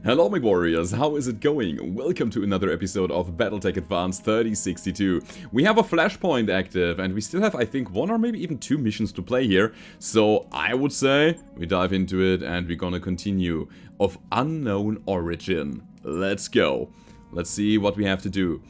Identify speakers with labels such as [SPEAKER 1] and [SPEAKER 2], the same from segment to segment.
[SPEAKER 1] Hello my warriors, how is it going? Welcome to another episode of Battletech Advanced 3062. We have a Flashpoint active and we still have I think one or maybe even two missions to play here. So I would say we dive into it and we're gonna continue of unknown origin. Let's go. Let's see what we have to do.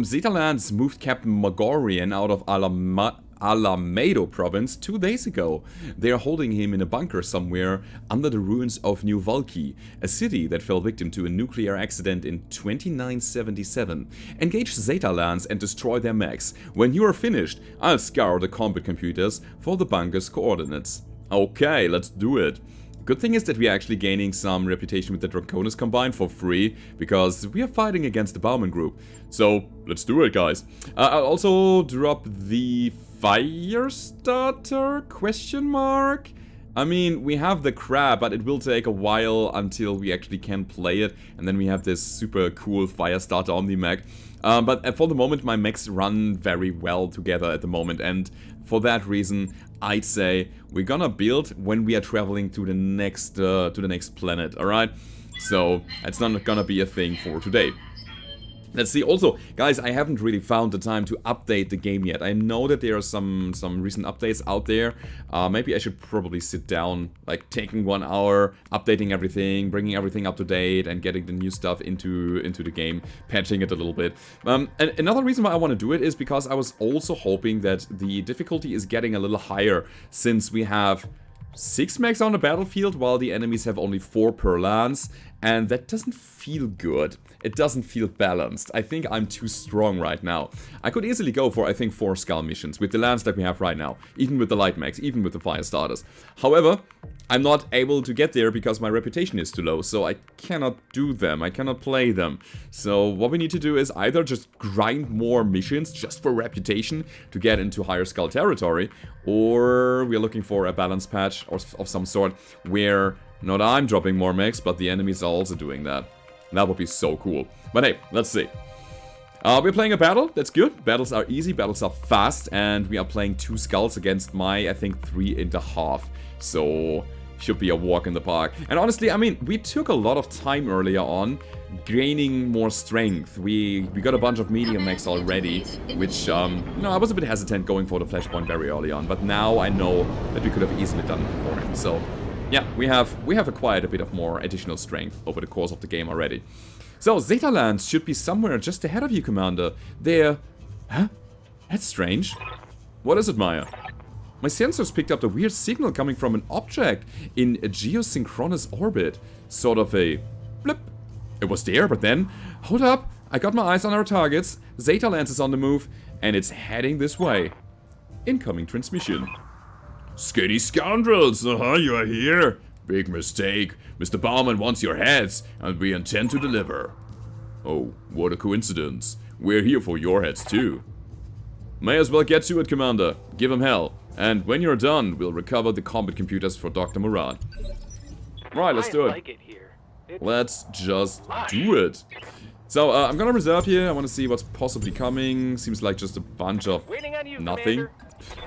[SPEAKER 1] Zeta Lands moved Captain Magorian out of Alameda province 2 days ago. They are holding him in a bunker somewhere under the ruins of New Vulcan, a city that fell victim to a nuclear accident in 2977. Engage Zeta Lands and destroy their mechs. When you are finished, I'll scour the combat computers for the bunker's coordinates. Okay, let's do it. Good thing is that we are actually gaining some reputation with the Draconis Combine for free, because we are fighting against the Bauman group. So, let's do it, guys. I'll also drop the Firestarter question mark. I mean, we have the crab, but it will take a while until we actually can play it. And then we have this super cool Firestarter Omni Mech. But for the moment, my mechs run very well together at the moment. And for that reason, I'd say we're gonna build when we are traveling to the next planet, alright? So, it's not gonna be a thing for today. Let's see. Also, guys, I haven't really found the time to update the game yet. I know that there are some recent updates out there. Maybe I should probably sit down, like taking 1 hour, updating everything, bringing everything up to date, and getting the new stuff into the game, patching it a little bit. And another reason why I want to do it is because I was also hoping that the difficulty is getting a little higher, since we have 6 mechs on the battlefield, while the enemies have only 4 per lance, and that doesn't feel good. It doesn't feel balanced. I think I'm too strong right now. I could easily go for, I think, 4 skull missions with the lance that we have right now, even with the light mechs, even with the fire starters. However, I'm not able to get there because my reputation is too low, so I cannot do them, I cannot play them. So what we need to do is either just grind more missions just for reputation to get into higher skull territory, or we're looking for a balance patch of some sort where not I'm dropping more mechs, but the enemies are also doing that. That would be so cool. But hey, let's see. We're playing a battle, that's good. Battles are easy, battles are fast, and we are playing 2 skulls against my, I think, 3.5. So, should be a walk in the park. And honestly, I mean, we took a lot of time earlier on gaining more strength. We got a bunch of medium mechs already, which, you know, I was a bit hesitant going for the Flashpoint very early on. But now I know that we could have easily done it beforehand. So, yeah, we have acquired a bit of more additional strength over the course of the game already. So, Zeta Lands should be somewhere just ahead of you, Commander. There... Huh? That's strange. What is it, Maya? My sensors picked up a weird signal coming from an object in a geosynchronous orbit. Sort of a... blip. It was there, but then... Hold up! I got my eyes on our targets. Zeta Lands is on the move, and it's heading this way. Incoming transmission. Skitty scoundrels! You are here! Big mistake. Mr. Bauman wants your heads, and we intend to deliver. Oh, what a coincidence. We're here for your heads too. May as well get to it, Commander. Give him hell. And when you're done, we'll recover the combat computers for Dr. Murad. Right, let's do it. Let's just do it. So, I'm gonna reserve here. I want to see what's possibly coming. Seems like just a bunch of nothing.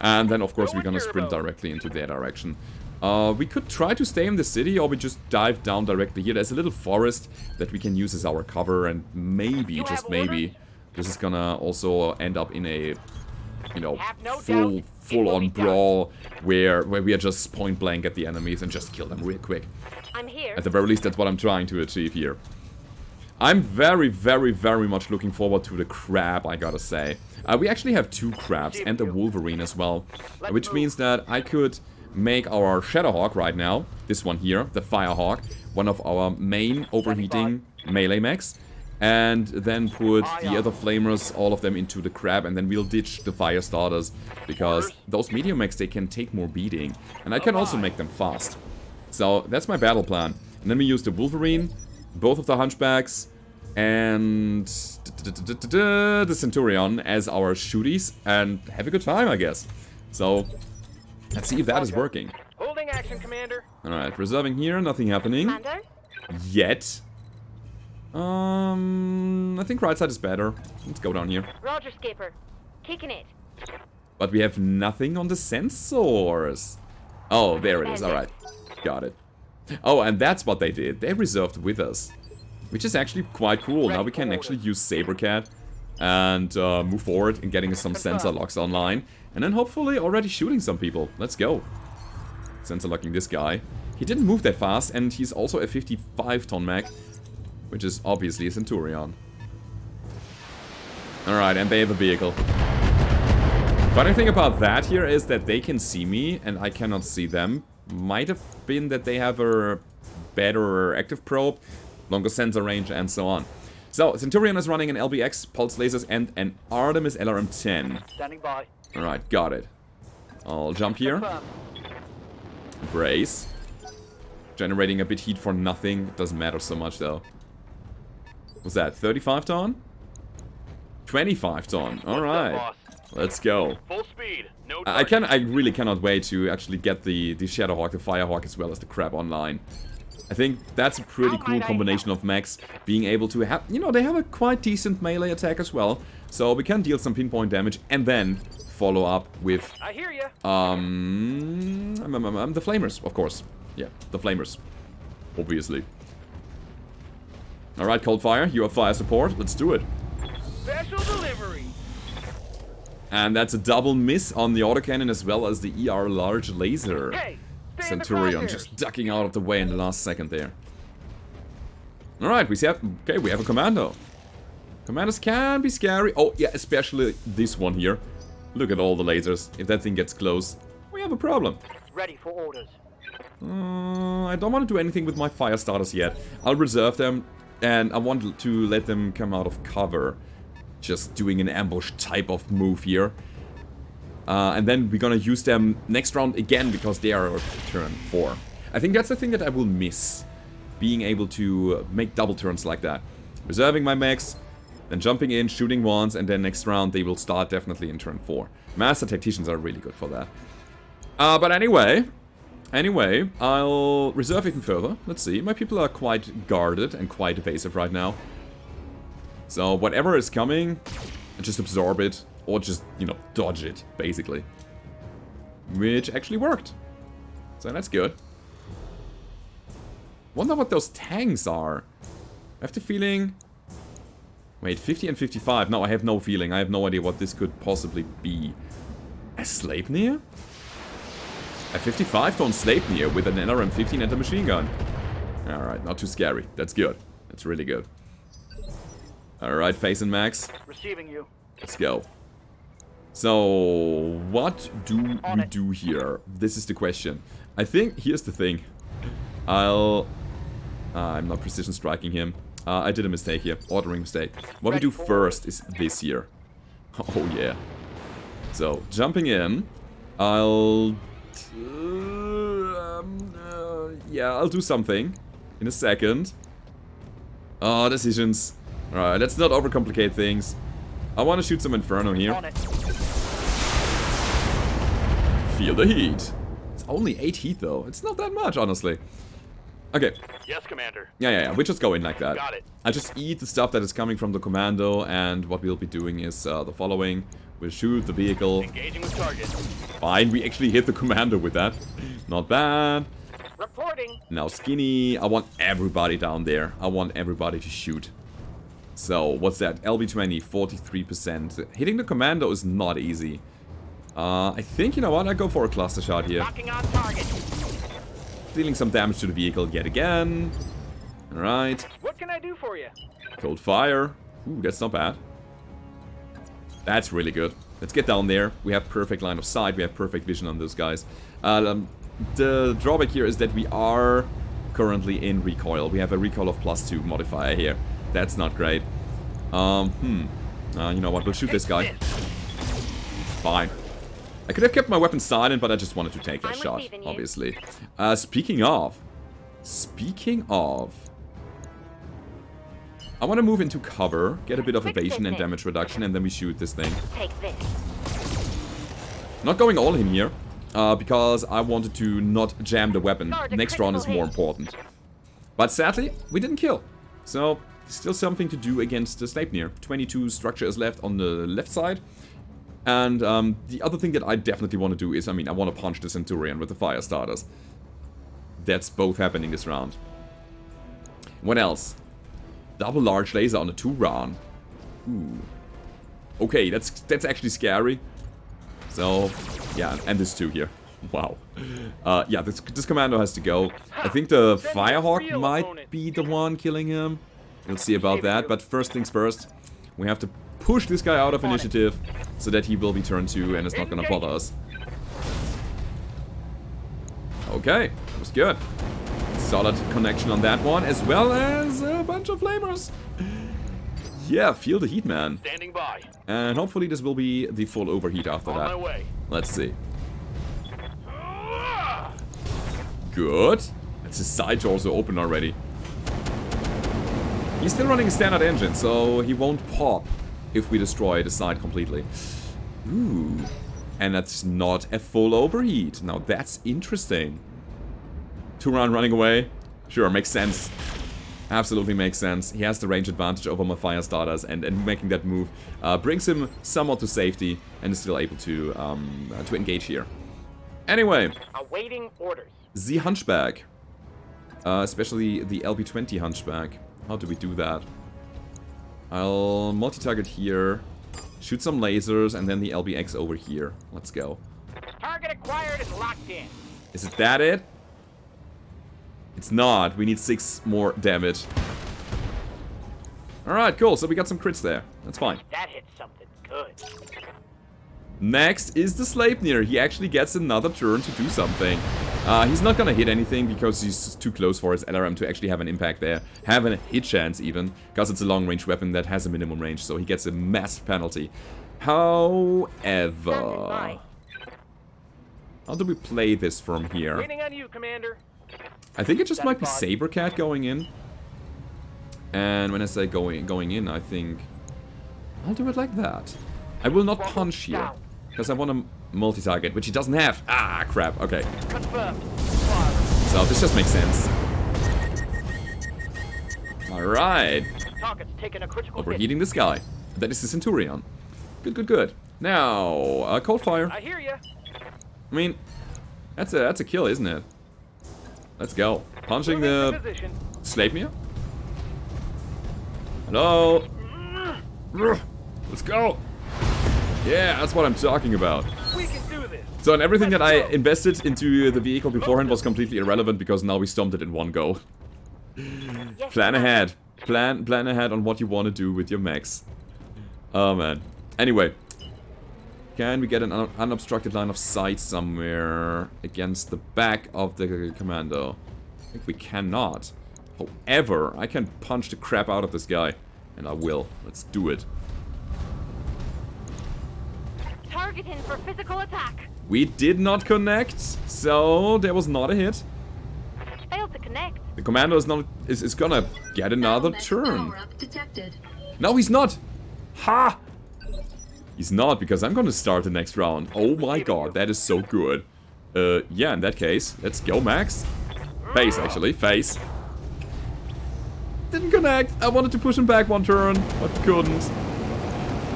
[SPEAKER 1] And then, of course, we're gonna sprint directly into their direction. We could try to stay in the city, or we just dive down directly here. There's a little forest that we can use as our cover, and maybe, just maybe, this is gonna also end up in a, you know, full-on brawl where we are just point blank at the enemies and just kill them real quick.
[SPEAKER 2] I'm here.
[SPEAKER 1] At the very least, that's what I'm trying to achieve here. I'm very, very, very much looking forward to the crab, I gotta say. We actually have 2 crabs and a wolverine as well, which means that I could make our Shadowhawk right now, this one here, the Firehawk, one of our main overheating melee mechs, and then put the other flamers, all of them into the crab, and then we'll ditch the fire starters, because those medium mechs, they can take more beating, and I can also make them fast. So that's my battle plan. And then we use the wolverine, both of the hunchbacks, and the Centurion as our shooties, and have a good time, I guess. So, let's see if that is working.
[SPEAKER 2] Holding action, Commander.
[SPEAKER 1] Alright, reserving here, nothing happening.
[SPEAKER 2] Commander?
[SPEAKER 1] Yet. I think right side is better. Let's go down here.
[SPEAKER 2] Roger, Skipper. Kicking it.
[SPEAKER 1] But we have nothing on the sensors. Oh, there it is, alright. Got it. Oh, and that's what they did. They reserved with us. Which is actually quite cool. Now we can actually use Sabercat and move forward and getting some sensor locks online. And then hopefully already shooting some people. Let's go. Sensor locking this guy. He didn't move that fast, and he's also a 55-ton mech, which is obviously a Centurion. Alright, and they have a vehicle. Funny thing about that here is that they can see me, and I cannot see them. Might have been that they have a better active probe, longer sensor range, and so on. So, Centurion is running an LBX, pulse lasers, and an Artemis LRM-10.
[SPEAKER 3] Standing by.
[SPEAKER 1] Alright, got it. I'll jump here. Brace. Generating a bit heat for nothing. Doesn't matter so much though. What's that? 35 ton? 25 ton. Alright. Let's go.
[SPEAKER 3] Full speed. No
[SPEAKER 1] I really cannot wait to actually get the Shadowhawk, the Firehawk, as well as the Crab online. I think that's a pretty cool combination of mechs, being able to have, you know, they have a quite decent melee attack as well, so we can deal some pinpoint damage and then follow up with
[SPEAKER 2] I hear ya.
[SPEAKER 1] the Flamers, of course. Yeah, the Flamers, obviously. All right, Cold Fire, you have fire support. Let's do it.
[SPEAKER 2] Special delivery.
[SPEAKER 1] And that's a double miss on the autocannon as well as the ER large laser.
[SPEAKER 2] Hey,
[SPEAKER 1] Centurion just ducking out of the way in the last second there. Alright, we have a commando. Commandos can be scary. Oh, yeah, especially this one here. Look at all the lasers. If that thing gets close, we have a problem.
[SPEAKER 3] Ready for orders.
[SPEAKER 1] I don't want to do anything with my fire starters yet. I'll reserve them, and I want to let them come out of cover. Just doing an ambush type of move here. And then we're gonna use them next round again because they are turn 4. I think that's the thing that I will miss. Being able to make double turns like that. Reserving my mechs, then jumping in, shooting once, and then next round they will start definitely in turn 4. Master Tacticians are really good for that. But anyway, I'll reserve even further. Let's see, my people are quite guarded and quite evasive right now. So whatever is coming, just absorb it. Or just, you know, dodge it, basically. Which actually worked. So that's good. Wonder what those tanks are. I have the feeling... Wait, 50 and 55. No, I have no feeling. I have no idea what this could possibly be. A Sleipnir? A 55-ton Sleipnir with an LRM-15 and a machine gun. Alright, not too scary. That's good. That's really good. Alright, face and max.
[SPEAKER 3] Receiving you.
[SPEAKER 1] Let's go. So, what do we do here? This is the question. I think, here's the thing. I'm not precision striking him. I did a mistake here. Ordering mistake. What we do first is this here. Oh, yeah. So, jumping in. I'll do something. In a second. Oh, decisions. Alright, let's not overcomplicate things. I want to shoot some Inferno here. Feel the heat. It's only 8 heat though. It's not that much, honestly. Okay.
[SPEAKER 3] Yes, Commander.
[SPEAKER 1] Yeah. We just go in like that.
[SPEAKER 3] Got it.
[SPEAKER 1] I just eat the stuff that is coming from the commando, and what we'll be doing is the following. We'll shoot the vehicle.
[SPEAKER 3] Engaging with target.
[SPEAKER 1] Fine, we actually hit the commando with that. Not bad.
[SPEAKER 2] Reporting.
[SPEAKER 1] Now skinny. I want everybody down there. I want everybody to shoot. So, what's that? LB20, 43%. Hitting the commando is not easy. I think, you know what? I go for a cluster shot here.
[SPEAKER 2] Locking on target.
[SPEAKER 1] Dealing some damage to the vehicle yet again. Alright.
[SPEAKER 2] What can I do for you?
[SPEAKER 1] Cold fire. Ooh, that's not bad. That's really good. Let's get down there. We have perfect line of sight. We have perfect vision on those guys. The drawback here is that we are currently in recoil. We have a recoil of +2 modifier here. That's not great. You know what? We'll shoot this guy. Fine. I could have kept my weapon silent, but I just wanted to take that shot, obviously. Speaking of, I want to move into cover, get a bit of evasion and damage reduction, and then we shoot this thing.
[SPEAKER 2] Take this.
[SPEAKER 1] Not going all in here, because I wanted to not jam the weapon. Next round is more important. But sadly, we didn't kill. So, still something to do against the Sleipnir. 22 structure is left on the left side. And the other thing that I definitely want to do is, I want to punch the Centurion with the fire starters. That's both happening this round. What else? Double large laser on a 2-round. Ooh. Okay, that's actually scary. So, yeah, and this too here. Wow. Yeah, this commando has to go. I think the Firehawk might be the one killing him. We'll see about that, but first things first. We have to push this guy out of initiative so that he will be turn 2 and is not gonna bother us. Okay, that was good. Solid connection on that one, as well as a bunch of flamers. Yeah, feel the heat, man.
[SPEAKER 3] Standing by.
[SPEAKER 1] And hopefully this will be the full overheat after
[SPEAKER 3] On
[SPEAKER 1] that.
[SPEAKER 3] my way.
[SPEAKER 1] Let's see. Good. That's his side torso open already. He's still running a standard engine, so he won't pop if we destroy the side completely. Ooh. And that's not a full overheat. Now that's interesting. 2-round running away. Sure, makes sense. Absolutely makes sense. He has the range advantage over my fire starters, and making that move brings him somewhat to safety and is still able to engage here. Anyway.
[SPEAKER 2] Awaiting orders.
[SPEAKER 1] The Hunchback. Especially the LB20 Hunchback. How do we do that? I'll multi-target here, shoot some lasers, and then the LBX over here. Let's go.
[SPEAKER 2] Target acquired and locked in.
[SPEAKER 1] Is it that it? It's not. We need 6 more damage. Alright, cool. So we got some crits there. That's fine.
[SPEAKER 2] That hit something good.
[SPEAKER 1] Next is the Sleipnir. He actually gets another turn to do something. He's not gonna hit anything because he's too close for his LRM to actually have an impact there. Have a hit chance even, because it's a long-range weapon that has a minimum range, so he gets a massive penalty. However, how do we play this from here?
[SPEAKER 2] Waiting on you, Commander.
[SPEAKER 1] I think it just might be Sabercat going in. And when I say going in, I think I'll do it like that. I will not punch here, because I want to multi-target, which he doesn't have. Ah, crap. Okay.
[SPEAKER 2] Confirmed.
[SPEAKER 1] So this just makes sense. Alright.
[SPEAKER 2] Target's taking a critical hit.
[SPEAKER 1] Overheating this guy. That is the Centurion. Good, good, good. Now, cold fire.
[SPEAKER 2] I hear ya.
[SPEAKER 1] I mean, that's a kill, isn't it? Let's go. Punching
[SPEAKER 2] Moving
[SPEAKER 1] the
[SPEAKER 2] to position.
[SPEAKER 1] Sleipnir. Hello. Let's go. Yeah, that's what I'm talking about.
[SPEAKER 2] We can do this.
[SPEAKER 1] So, and everything that I invested into the vehicle beforehand was completely irrelevant because now we stomped it in one go. Plan ahead. Plan ahead on what you want to do with your mechs. Oh, man. Anyway. Can we get an unobstructed line of sight somewhere against the back of the commando? I think we cannot. However, I can punch the crap out of this guy. And I will. Let's do it.
[SPEAKER 4] Targeting for physical attack.
[SPEAKER 1] We did not connect, so there was not a hit.
[SPEAKER 4] Failed to connect.
[SPEAKER 1] The commando is gonna get another turn. No, he's not. Ha! He's not, because I'm gonna start the next round. Oh my god, that is so good. Yeah, in that case, let's go, Max. Face, actually, face. Didn't connect. I wanted to push him back one turn, but couldn't.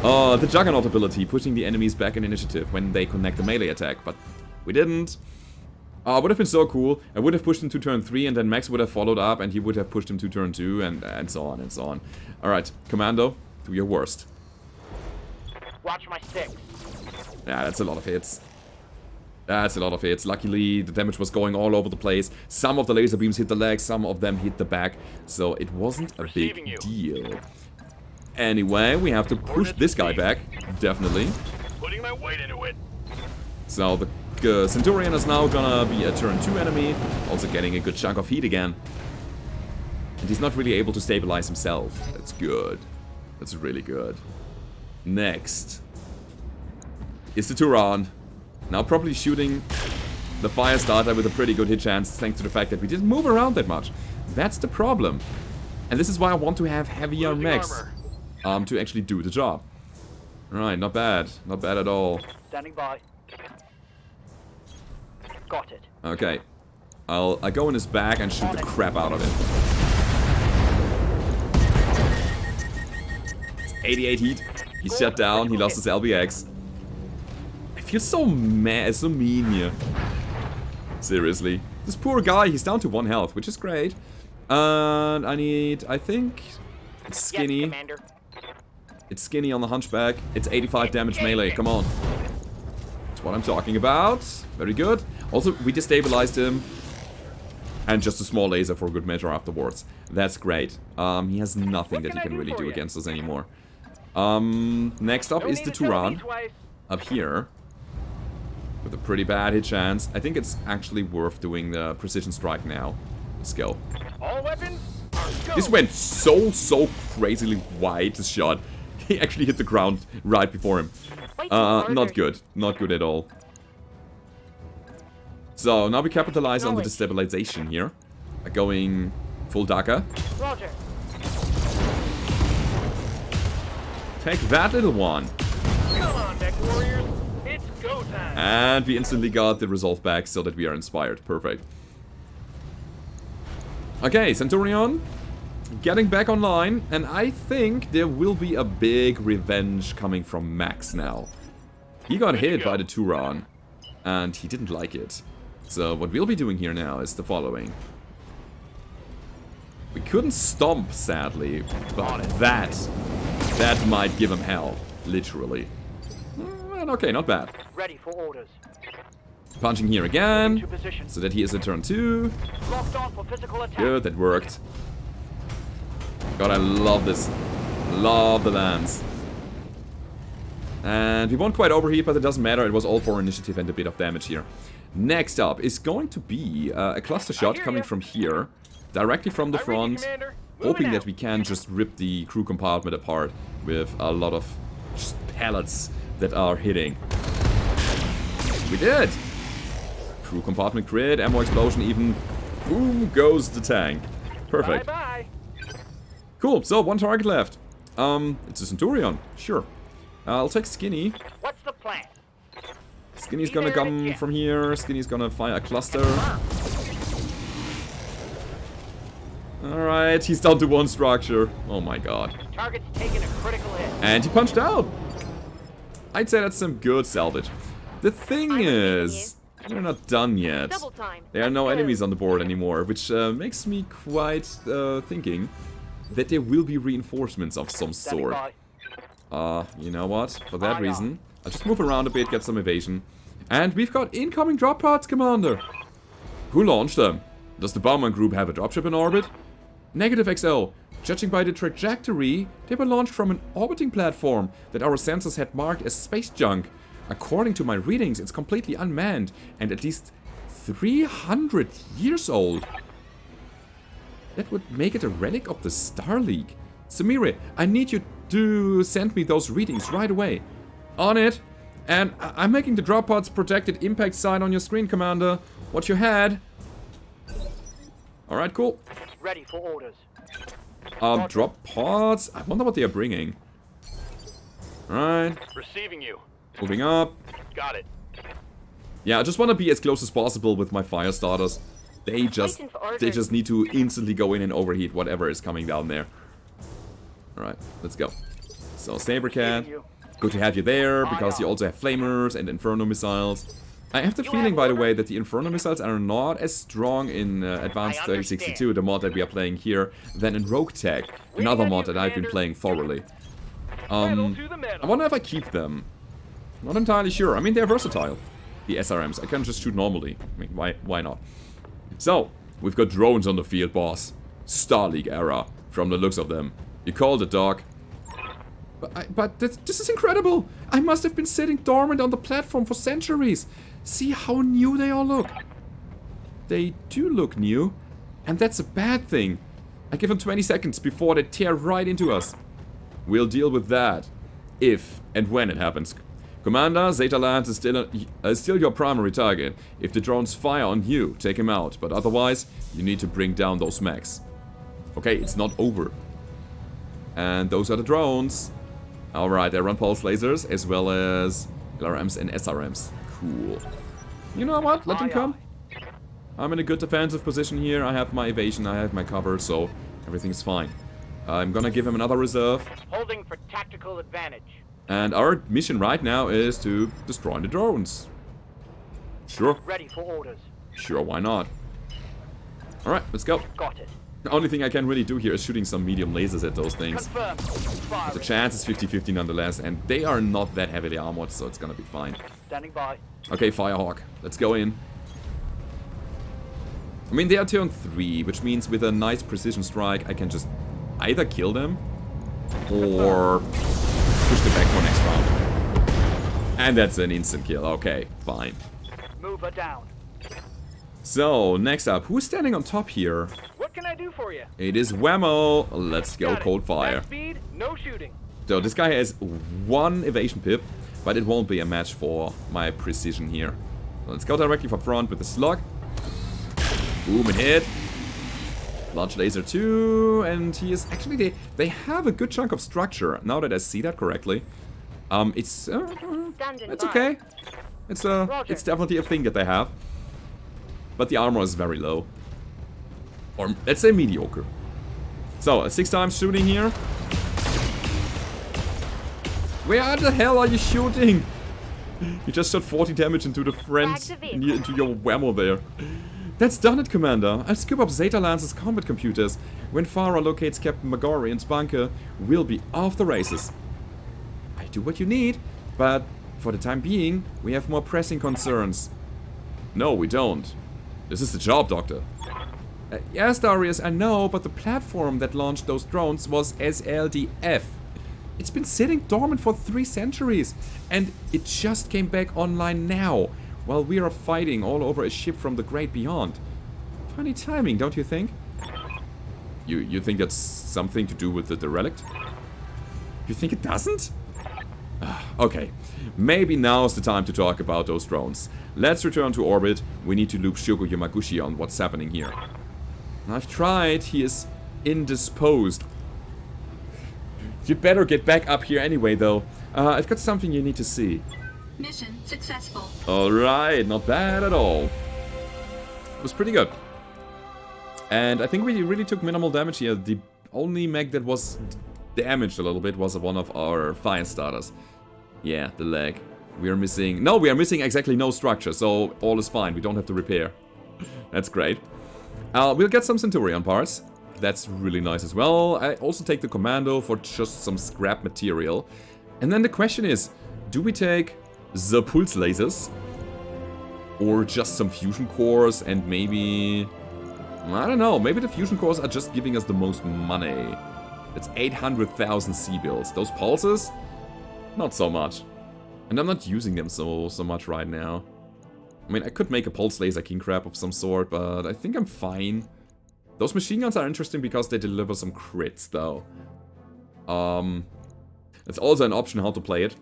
[SPEAKER 1] The Juggernaut ability, pushing the enemies back in initiative when they connect the melee attack, but we didn't. Would have been so cool. I would have pushed him to turn 3, and then Max would have followed up, and he would have pushed him to turn 2, and so on and so on. Alright, Commando, do your worst.
[SPEAKER 2] Watch my 6.
[SPEAKER 1] Yeah, that's a lot of hits. That's a lot of hits. Luckily, the damage was going all over the place. Some of the laser beams hit the legs, some of them hit the back, so it wasn't a big deal. Anyway, we have to push this guy back, definitely.
[SPEAKER 3] Putting my weight into it.
[SPEAKER 1] So the Centurion is now gonna be a turn 2 enemy, also getting a good chunk of heat again. And he's not really able to stabilize himself. That's good. That's really good. Next is the Turan. Now probably shooting the fire starter with a pretty good hit chance, thanks to the fact that we didn't move around that much. That's the problem. And this is why I want to have heavier mechs to actually do the job. Right, not bad. Not bad at all.
[SPEAKER 2] Standing by. Got it.
[SPEAKER 1] Okay. I'll go in his back and shoot the crap out of it. 88 heat. He's shut down. He lost his LBX. I feel so mad, so mean here. Seriously. This poor guy, he's down to 1 health, which is great. And I think, it's Skinny.
[SPEAKER 2] Yes, Commander.
[SPEAKER 1] It's Skinny on the Hunchback. It's 85 damage melee, come on. That's what I'm talking about. Very good. Also, we destabilized him. And just a small laser for good measure afterwards. That's great. He has nothing that he can really do against us anymore. Next up is the Turan. Up here. With a pretty bad hit chance. I think it's actually worth doing the precision strike now. Let's go.
[SPEAKER 2] All weapons, go.
[SPEAKER 1] This went so crazily wide, this shot. He actually hit the ground right before him. Not good. Not good at all. So, now we capitalize on the destabilization here. Going full Daka.
[SPEAKER 2] Roger.
[SPEAKER 1] Take that, little one.
[SPEAKER 2] Come on, Mech Warriors. It's go time.
[SPEAKER 1] And we instantly got the resolve back so that we are inspired. Perfect. Okay, Centurion. Getting back online. And I think there will be a big revenge coming from Mechs now. He got hit by the Turan. And he didn't like it. So what we'll be doing here now is the following. We couldn't stomp, sadly, but that might give him hell, literally. And okay, not bad.
[SPEAKER 2] Ready for orders.
[SPEAKER 1] Punching here again,
[SPEAKER 2] To position.
[SPEAKER 1] so that he is a turn 2.
[SPEAKER 2] Locked on for physical attack.
[SPEAKER 1] Good, that worked. God, I love this. Love the lance. And we won't quite overheat, but it doesn't matter. It was all for initiative and a bit of damage here. Next up is going to be a cluster shot coming from here, directly from the front, hoping that we can just rip the crew compartment apart with a lot of just pellets that are hitting. We did! Crew compartment crit, ammo explosion even. Boom goes the tank. Perfect.
[SPEAKER 2] Bye-bye.
[SPEAKER 1] Cool, so 1 target left. It's a Centurion, sure. I'll take Skinny.
[SPEAKER 2] What's the plan?
[SPEAKER 1] Skinny's gonna come from here. Skinny's gonna fire a cluster. Alright, he's down to 1 structure. Oh my god.
[SPEAKER 2] Target's taking a critical hit.
[SPEAKER 1] And he punched out. I'd say that's some good salvage. The thing is, we're not done yet.
[SPEAKER 4] Double time.
[SPEAKER 1] There are no
[SPEAKER 4] Let's go.
[SPEAKER 1] enemies on the board anymore, which makes me quite thinking that there will be reinforcements of some
[SPEAKER 2] Standing
[SPEAKER 1] sort.
[SPEAKER 2] by.
[SPEAKER 1] You know what? For that reason, I'll just move around a bit, get some evasion. And we've got incoming drop pods, Commander! Who launched them? Does the Baumann Group have a dropship in orbit? Negative XO. Judging by the trajectory, they were launched from an orbiting platform that our sensors had marked as space junk. According to my readings, it's completely unmanned and at least 300 years old. That would make it a relic of the Star League. Samire, I need you to send me those readings right away. On it. And I'm making the drop pod's projected impact sign on your screen, Commander. What you had. Alright, cool.
[SPEAKER 2] Ready for orders.
[SPEAKER 1] Drop pods? I wonder what they are bringing. Alright.
[SPEAKER 3] Receiving you.
[SPEAKER 1] Moving up.
[SPEAKER 3] Got it.
[SPEAKER 1] Yeah, I just want to be as close as possible with my fire starters. They just need to instantly go in and overheat whatever is coming down there. Alright, let's go. So, Sabercat. Good to have you there, because you also have flamers and inferno missiles. I have the feeling, by the way, that the inferno missiles are not as strong in Advanced 3062, the mod that we are playing here, than in Roguetech, another mod that I've been playing thoroughly. I wonder if I keep them. Not entirely sure. I mean, they're versatile, the SRMs. I can just shoot normally. I mean, why not? So, we've got drones on the field, boss. Star League era, from the looks of them. You called it, Doc. But this is incredible! I must have been sitting dormant on the platform for centuries. See how new they all look. They do look new. And that's a bad thing. I give them 20 seconds before they tear right into us. We'll deal with that. If and when it happens. Commander, Zeta Land is still your primary target. If the drones fire on you, take him out. But otherwise, you need to bring down those mechs. Okay, it's not over. And those are the drones. Alright, they run pulse lasers as well as LRMs and SRMs. Cool. You know what? Let them come. I'm in a good defensive position here. I have my evasion, I have my cover, so everything's fine. I'm gonna give him another reserve.
[SPEAKER 2] Holding for tactical advantage.
[SPEAKER 1] And our mission right now is to destroy the drones. Sure.
[SPEAKER 2] Ready for orders.
[SPEAKER 1] Sure, why not? Alright, let's go.
[SPEAKER 2] Got it.
[SPEAKER 1] The only thing I can really do here is shooting some medium lasers at those things.
[SPEAKER 2] Confirmed. Firing.
[SPEAKER 1] The chance is 50-50 nonetheless, and they are not that heavily armored, so it's gonna be fine.
[SPEAKER 2] Standing by.
[SPEAKER 1] Okay, Firehawk, let's go in. I mean, they are turn 3, which means with a nice precision strike, I can just either kill them or push them back for next round. And that's an instant kill. Okay, fine.
[SPEAKER 2] Move her down.
[SPEAKER 1] So, next up, who's standing on top here?
[SPEAKER 2] What can I do for you?
[SPEAKER 1] It is Whammo. Let's go
[SPEAKER 2] Got it.
[SPEAKER 1] cold fire.
[SPEAKER 2] Fast speed, no shooting.
[SPEAKER 1] So, this guy has 1 evasion pip, but it won't be a match for my precision here. So let's go directly for front with the slug. Boom, and hit. Large laser 2, and he is actually, they have a good chunk of structure, now that I see that correctly. It's okay. It's definitely a thing that they have. But the armor is very low. Or let's say mediocre. So, 6 times shooting here. Where the hell are you shooting? You just shot 40 damage into the friends, into your Whammo there. That's done it, Commander. I'll scoop up Zeta Lance's combat computers. When Farah locates Captain Magorian's bunker, we'll be off the races. I do what you need, but for the time being, we have more pressing concerns. No, we don't. This is the job, Doctor. Yes, Darius, I know, but the platform that launched those drones was SLDF. It's been sitting dormant for 3 centuries, and it just came back online now, while we are fighting all over a ship from the great beyond. Funny timing, don't you think? You think that's something to do with the derelict? You think it doesn't? Okay, maybe now's the time to talk about those drones. Let's return to orbit. We need to loop Shogo Yamaguchi on what's happening here. I've tried. He is indisposed. You'd better get back up here anyway, though. I've got something you need to see.
[SPEAKER 5] Mission successful.
[SPEAKER 1] Alright, not bad at all. It was pretty good. And I think we really took minimal damage here. The only mech that was damaged a little bit was one of our fire starters. Yeah, the leg. We are missing... No, we are missing exactly no structure, so all is fine. We don't have to repair. That's great. We'll get some Centurion parts. That's really nice as well. I also take the Commando for just some scrap material. And then the question is, do we take the pulse lasers? Or just some fusion cores and maybe... I don't know, maybe the fusion cores are just giving us the most money. It's 800,000 C-bills. Those pulses? Not so much. And I'm not using them so much right now. I mean, I could make a pulse laser king crab of some sort, but I think I'm fine. Those machine guns are interesting because they deliver some crits, though. It's also an option how to play it.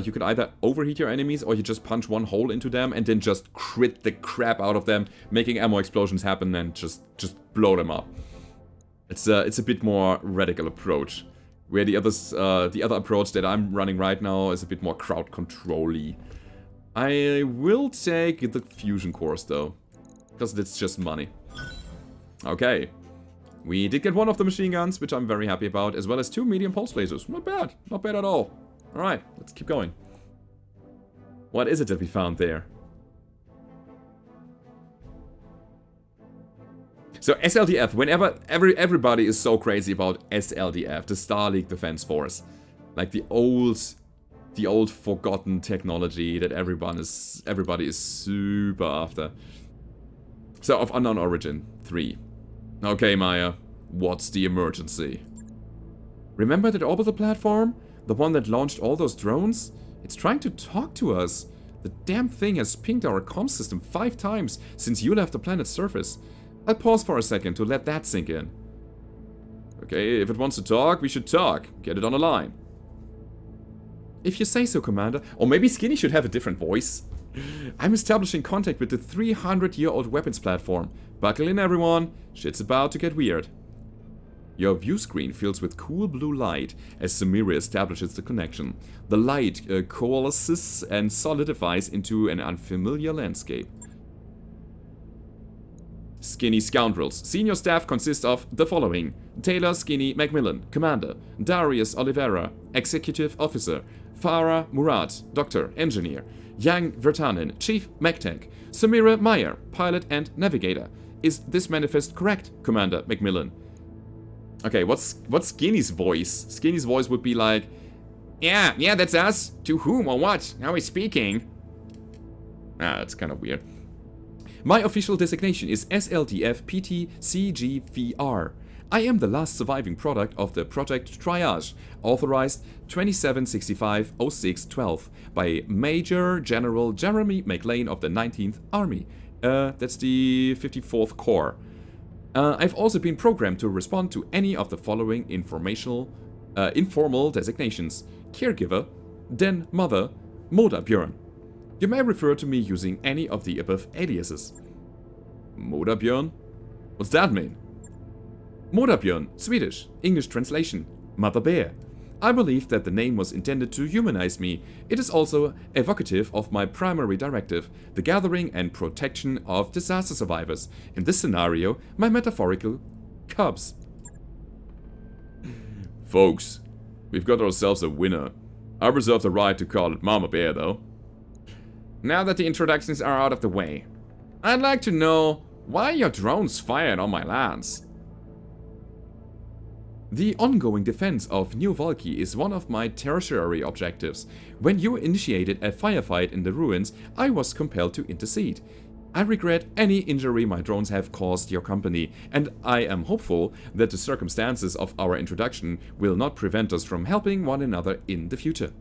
[SPEAKER 1] You could either overheat your enemies, or you just punch one hole into them and then just crit the crap out of them, making ammo explosions happen and just blow them up. It's a bit more radical approach, where the other approach that I'm running right now is a bit more crowd control-y. I will take the fusion cores though, because it's just money. Okay. We did get one of the machine guns, which I'm very happy about, as well as 2 medium pulse lasers. Not bad. Not bad at all. Alright, let's keep going. What is it that we found there? So SLDF, whenever everybody is so crazy about SLDF, the Star League Defense Force. Like the old forgotten technology that everybody is super after. So of Unknown Origin 3. Okay, Maya, what's the emergency? Remember that orbital platform? The one that launched all those drones? It's trying to talk to us. The damn thing has pinged our comm system 5 times since you left the planet's surface. I'll pause for a second to let that sink in. Okay, if it wants to talk, we should talk. Get it on the line. If you say so, Commander. Or maybe Skinny should have a different voice. I'm establishing contact with the 300-year-old weapons platform. Buckle in, everyone. Shit's about to get weird. Your view screen fills with cool blue light as Samira establishes the connection. The light coalesces and solidifies into an unfamiliar landscape. Skinny Scoundrels. Senior staff consists of the following: Taylor Skinny Macmillan, Commander; Darius Oliveira, Executive Officer; Farah Murad, Doctor, Engineer; Yang Vertanen, Chief Mech Tech; Samira Meyer, Pilot and Navigator; Is this manifest correct, Commander Macmillan? Okay, what's Skinny's voice? Skinny's voice would be like, yeah, that's us. To whom or what? How is speaking? That's kind of weird. My official designation is SLDF PT-CGVR. I am the last surviving product of the Project Triage, authorized 2765-06-12 by Major General Jeremy McLean of the 19th Army. That's the 54th Corps. I've also been programmed to respond to any of the following informal designations. Caregiver, Den Mother, Moderbjörn. You may refer to me using any of the above aliases. Moderbjörn? What's that mean? Moderbjörn, Swedish, English translation, Mother Bear. I believe that the name was intended to humanize me. It is also evocative of my primary directive, the gathering and protection of disaster survivors. In this scenario, my metaphorical cubs. Folks, we've got ourselves a winner. I reserve the right to call it Mama Bear, though. Now that the introductions are out of the way, I'd like to know why your drones fired on my lands. The ongoing defense of New Valky is one of my tertiary objectives. When you initiated a firefight in the ruins, I was compelled to intercede. I regret any injury my drones have caused your company, and I am hopeful that the circumstances of our introduction will not prevent us from helping one another in the future.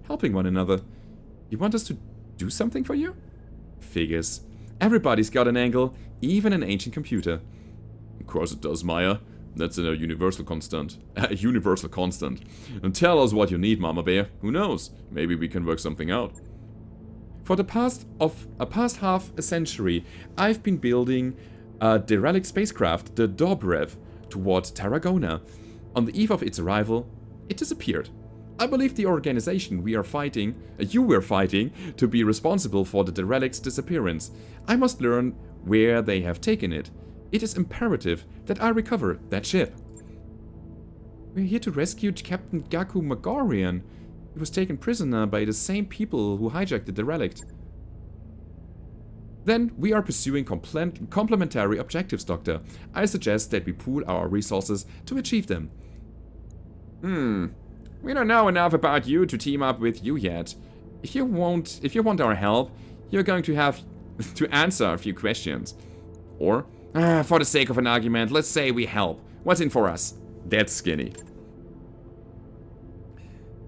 [SPEAKER 1] Helping one another? You want us to do something for you? Figures. Everybody's got an angle, even an ancient computer. Of course it does, Maya. That's a universal constant. Universal constant. And tell us what you need, Mama Bear. Who knows? Maybe we can work something out. For the past half a century, I've been building a derelict spacecraft, the Dobrev, towards Tarragona. On the eve of its arrival, it disappeared. I believe the organization you were fighting, to be responsible for the derelict's disappearance. I must learn where they have taken it. It is imperative that I recover that ship. We're here to rescue Captain Gaku Magorian. He was taken prisoner by the same people who hijacked the derelict. Then we are pursuing complementary objectives, Doctor. I suggest that we pool our resources to achieve them. We don't know enough about you to team up with you yet. If you want our help, you're going to have to answer a few questions. Or, for the sake of an argument, let's say we help. What's in for us? That's Skinny.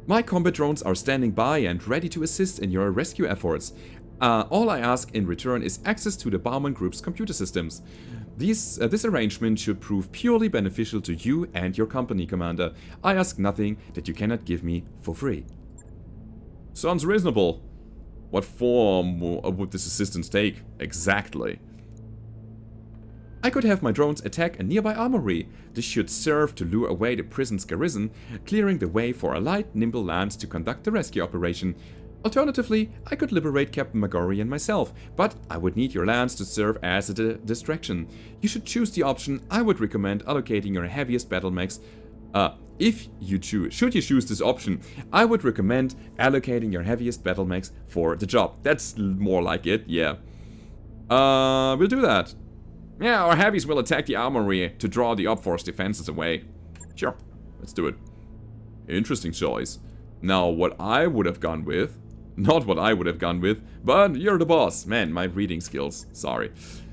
[SPEAKER 1] My combat drones are standing by and ready to assist in your rescue efforts. All I ask in return is access to the Baumann Group's computer systems. This arrangement should prove purely beneficial to you and your company, Commander. I ask nothing that you cannot give me for free. Sounds reasonable. What form would this assistance take, exactly? I could have my drones attack a nearby armory. This should serve to lure away the prison's garrison, clearing the way for a light, nimble lance to conduct the rescue operation. Alternatively, I could liberate Captain Magorian myself, but I would need your lance to serve as a distraction. You should choose the option. I would recommend allocating your heaviest battlemechs. Should you choose this option, I would recommend allocating your heaviest battlemechs for the job. That's more like it, yeah. We'll do that. Yeah, our heavies will attack the armory to draw the upforce defenses away. Sure, let's do it. Interesting choice. Now, what I would have gone with... Not what I would have gone with, but you're the boss. Man, my reading skills. Sorry.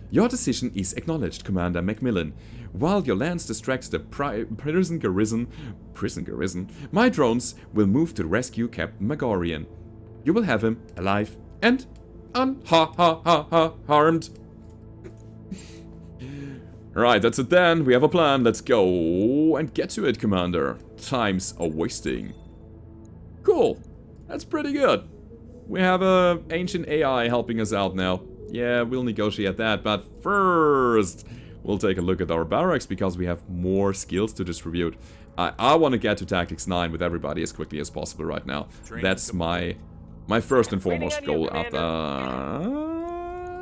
[SPEAKER 1] Your decision is acknowledged, Commander Macmillan. While your lance distracts the prison garrison, my drones will move to rescue Captain Magorian. You will have him alive and unharmed. Right, that's it then. We have a plan. Let's go and get to it, Commander. Time's a-wasting. Cool. That's pretty good. We have a ancient AI helping us out now. Yeah, we'll negotiate that, but first we'll take a look at our barracks because we have more skills to distribute. I want to get to Tactics 9 with everybody as quickly as possible right now. That's my first and foremost goal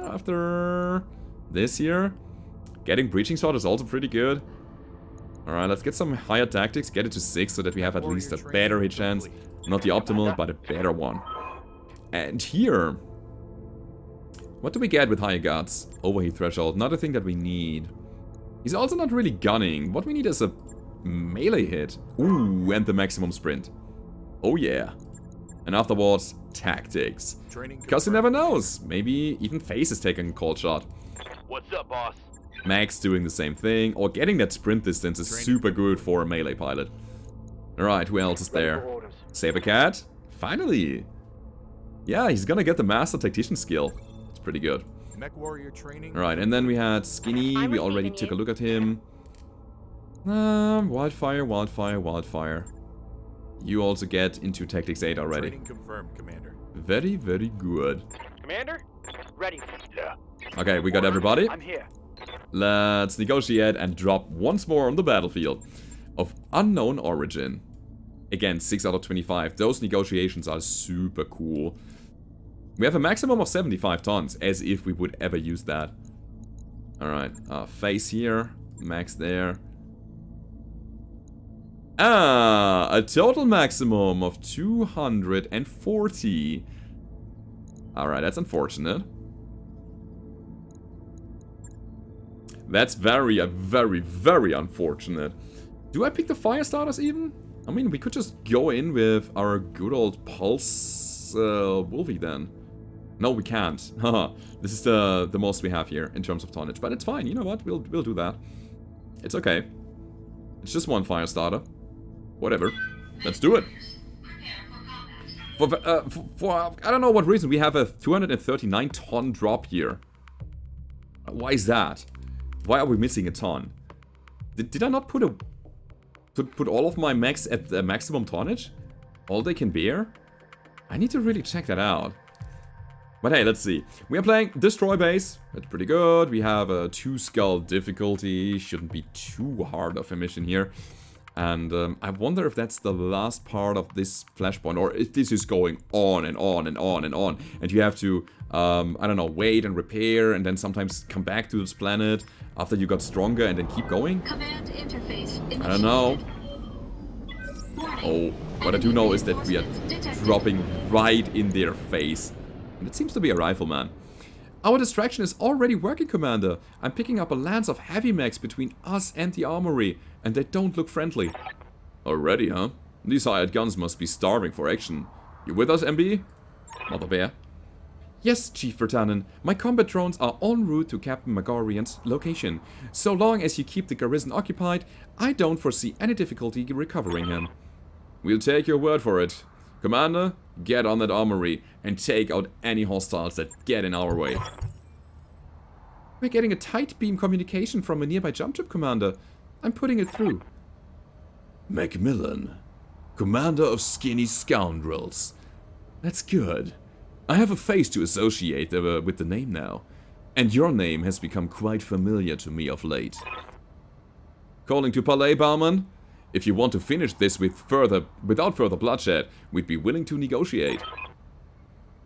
[SPEAKER 1] after this year. Getting Breaching Sword is also pretty good. Alright, let's get some higher tactics, get it to 6 so that we have at least a better hit chance. Not the optimal, but a better one. And here, What do we get with higher guts? Overheat threshold, not a thing that we need. He's also not really gunning. What we need is a melee hit. Ooh, and the maximum sprint. Oh yeah. And afterwards, tactics. Because you never knows. Maybe even Face is taking a cold shot.
[SPEAKER 3] What's up, boss?
[SPEAKER 1] Mechs doing the same thing. Or getting that sprint distance is super good for a melee pilot. Alright, who else is there? Sabercat? Finally! Yeah, he's gonna get the Master Tactician skill. It's pretty good.
[SPEAKER 6] Mech warrior training.
[SPEAKER 1] Alright, and then we had Skinny. We already took a look at him. Wildfire, Wildfire, Wildfire. You also get into Tactics 8 already.
[SPEAKER 6] Training confirmed, Commander.
[SPEAKER 1] Very, very good.
[SPEAKER 2] Commander? Ready.
[SPEAKER 3] Yeah.
[SPEAKER 1] Okay, we got everybody.
[SPEAKER 2] I'm here.
[SPEAKER 1] Let's negotiate and drop once more on the battlefield. Of unknown origin. Again, 6 out of 25. Those negotiations are super cool. We have a maximum of 75 tons, as if we would ever use that. Alright, Face here, Max there. A total maximum of 240. Alright, that's unfortunate. That's very, very unfortunate. Do I pick the fire starters even? I mean, we could just go in with our good old Pulse Wolfie then. No, we can't. Haha. This is the most we have here in terms of tonnage. But it's fine. You know what? We'll do that. It's okay. It's just one fire starter. Whatever. Let's do it. For I don't know what reason we have a 239 ton drop here. Why is that? Why are we missing a ton? Did I not put all of my mechs at the maximum tonnage? All they can bear? I need to really check that out. But hey, let's see. We are playing Destroy Base. That's pretty good. We have a 2-skull difficulty. Shouldn't be too hard of a mission here. And I wonder if that's the last part of this Flashpoint, or if this is going on and on and on and on. And you have to, I don't know, wait and repair and then sometimes come back to this planet after you got stronger and then keep going.
[SPEAKER 5] Command interface initiated.
[SPEAKER 1] I don't know. Oh, what I do know is that we are dropping right in their face. And it seems to be a rifleman. Our distraction is already working, Commander. I'm picking up a lance of heavy mechs between us and the armory, and they don't look friendly. Already, huh? These hired guns must be starving for action. You with us, MB? Mother Bear. Yes, Chief Vertanen. My combat drones are en route to Captain Megarian's location. So long as you keep the garrison occupied, I don't foresee any difficulty recovering him. We'll take your word for it. Commander, get on that armory and take out any hostiles that get in our way. We're getting a tight beam communication from a nearby jump ship, Commander. I'm putting it through. Macmillan, Commander of Skinny Scoundrels. That's good. I have a face to associate with the name now. And your name has become quite familiar to me of late. Calling to Palais, Bauman? If you want to finish this without further bloodshed, we'd be willing to negotiate.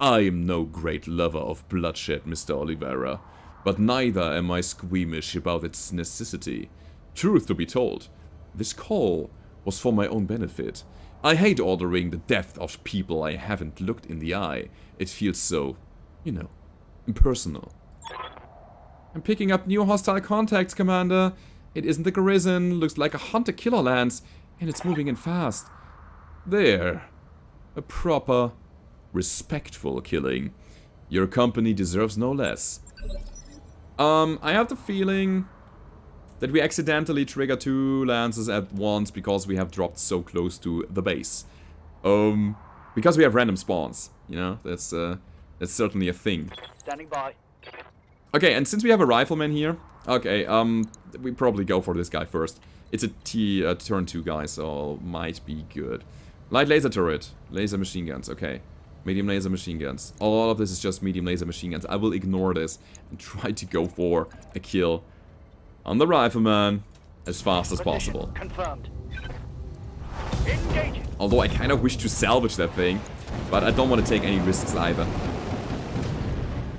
[SPEAKER 1] I am no great lover of bloodshed, Mr. Oliveira, but neither am I squeamish about its necessity. Truth to be told, this call was for my own benefit. I hate ordering the death of people I haven't looked in the eye. It feels so, you know, impersonal. I'm picking up new hostile contacts, Commander. It isn't the garrison, looks like a hunter-killer lance, and it's moving in fast. There. A proper, respectful killing. Your company deserves no less. I have the feeling that we accidentally trigger 2 lances at once because we have dropped so close to the base. Because we have random spawns, you know, that's certainly a thing.
[SPEAKER 2] Standing by.
[SPEAKER 1] Okay, and since we have a rifleman here, okay, we probably go for this guy first. It's a turn 2 guy, so might be good. Light laser turret, laser machine guns, okay. Medium laser machine guns. All of this is just medium laser machine guns. I will ignore this and try to go for a kill on the rifleman as fast as possible.
[SPEAKER 2] Confirmed. Engaging.
[SPEAKER 1] Although I kind of wish to salvage that thing, but I don't want to take any risks either.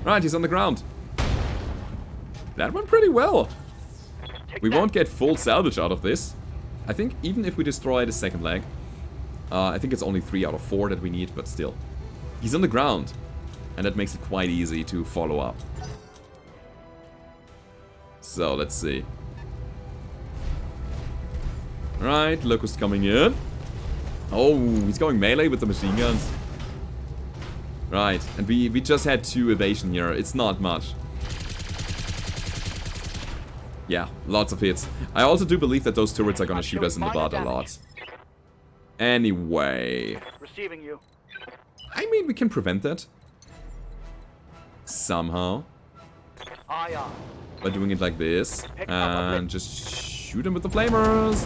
[SPEAKER 1] Right, he's on the ground. That went pretty well. We won't get full salvage out of this. I think even if we destroy the second leg, I think it's only 3 out of 4 that we need, but still. He's on the ground. And that makes it quite easy to follow up. So, let's see. Right, Locust coming in. Oh, he's going melee with the machine guns. Right, and we just had 2 evasion here. It's not much. Yeah, lots of hits. I also do believe that those turrets are gonna shoot us in the butt a lot. Anyway.
[SPEAKER 2] Receiving you.
[SPEAKER 1] I mean, we can prevent that. Somehow.
[SPEAKER 2] Aye, aye.
[SPEAKER 1] By doing it like this. And just shoot him with the flamers.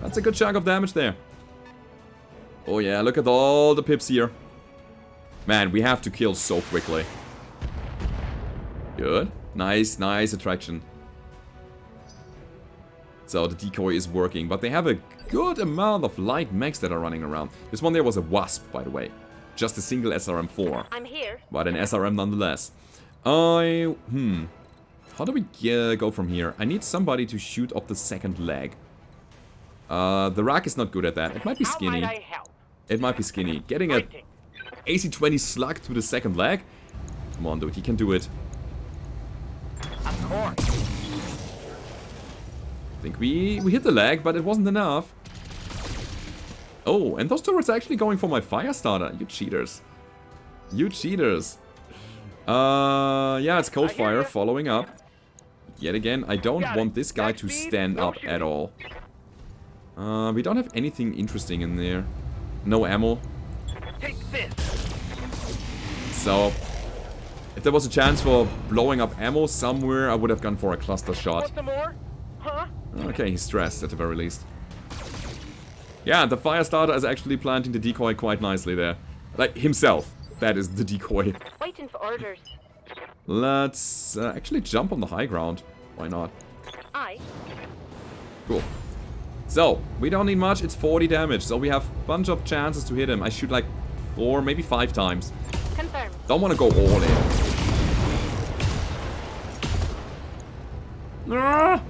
[SPEAKER 1] That's a good chunk of damage there. Oh yeah, look at all the pips here. Man, we have to kill so quickly. Good. Nice, nice attraction. So the decoy is working, but they have a good amount of light mechs that are running around. This one there was a Wasp, by the way. Just a single SRM-4.
[SPEAKER 4] I'm here.
[SPEAKER 1] But an SRM nonetheless. How do we go from here? I need somebody to shoot up the second leg. The rack is not good at that. It might be
[SPEAKER 2] How
[SPEAKER 1] skinny.
[SPEAKER 2] might I help?
[SPEAKER 1] It might be skinny. Getting a
[SPEAKER 2] Fighting.
[SPEAKER 1] AC-20 slug to the second leg? Come on, dude. He can do it.
[SPEAKER 2] Of course.
[SPEAKER 1] I think we hit the leg, but it wasn't enough. Oh, and those turrets are actually going for my fire starter. You cheaters. You cheaters. Yeah, it's cold fire following up. Yet again, I don't want this guy to stand up at all. We don't have anything interesting in there. No ammo.
[SPEAKER 2] Take this.
[SPEAKER 1] So, if there was a chance for blowing up ammo somewhere, I would have gone for a cluster shot.
[SPEAKER 2] Want some more? Huh?
[SPEAKER 1] Okay, he's stressed at the very least. Yeah, the fire starter is actually planting the decoy quite nicely there. Like, himself. That is the decoy.
[SPEAKER 4] Waiting for orders.
[SPEAKER 1] Let's actually jump on the high ground. Why not?
[SPEAKER 4] Aye.
[SPEAKER 1] Cool. So, we don't need much. It's 40 damage. So we have a bunch of chances to hit him. I shoot like 4, maybe 5 times.
[SPEAKER 4] Confirmed.
[SPEAKER 1] Don't want to go all in. Ah!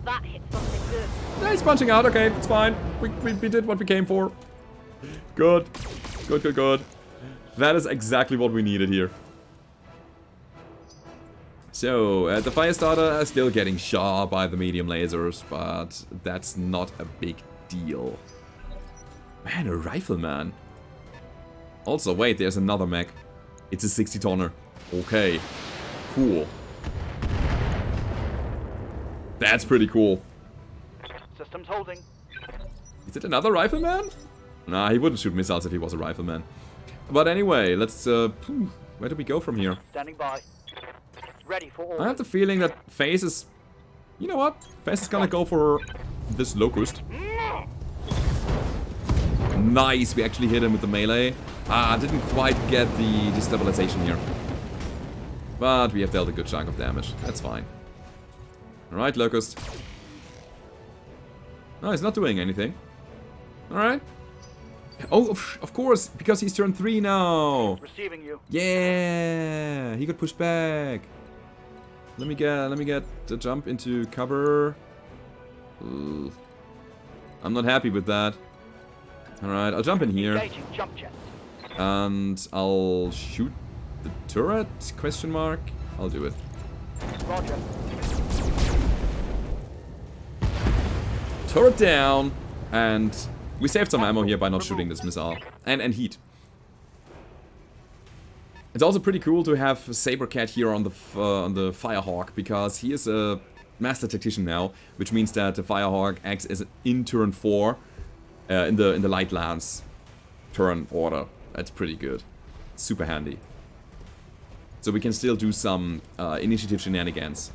[SPEAKER 4] That hit something good.
[SPEAKER 1] Yeah, he's punching out. Okay, it's fine. We did what we came for. Good. Good, good, good. That is exactly what we needed here. So, the fire starter is still getting shot by the medium lasers, but that's not a big deal. Man, a rifleman. Also, wait, there's another mech. It's a 60-tonner. Okay. Cool. That's pretty cool.
[SPEAKER 2] Systems holding.
[SPEAKER 1] Is it another rifleman? Nah, he wouldn't shoot missiles if he was a rifleman. But anyway, let's... where do we go from here?
[SPEAKER 2] Standing by. Ready for
[SPEAKER 1] I
[SPEAKER 2] orders.
[SPEAKER 1] have the feeling that FaZe is... You know what? FaZe is gonna go for this Locust. Nice, we actually hit him with the melee. Ah, didn't quite get the destabilization here. But we have dealt a good chunk of damage. That's fine. Alright, Locust. No, he's not doing anything. Alright. Oh, of course, because he's turn 3 now.
[SPEAKER 2] Receiving you.
[SPEAKER 1] Yeah, he got pushed back. Let me get the jump into cover. Ugh. I'm not happy with that. Alright, I'll jump in here.
[SPEAKER 2] Engaging jump jet.
[SPEAKER 1] And I'll shoot the turret? Question mark. I'll do it.
[SPEAKER 2] Roger.
[SPEAKER 1] Turret down. And we saved some ammo here by not shooting this missile. And heat. It's also pretty cool to have Sabercat here on the Firehawk, because he is a master tactician now, which means that the Firehawk acts as an in turn 4 in the light lance turn order. That's pretty good. Super handy. So we can still do some initiative shenanigans.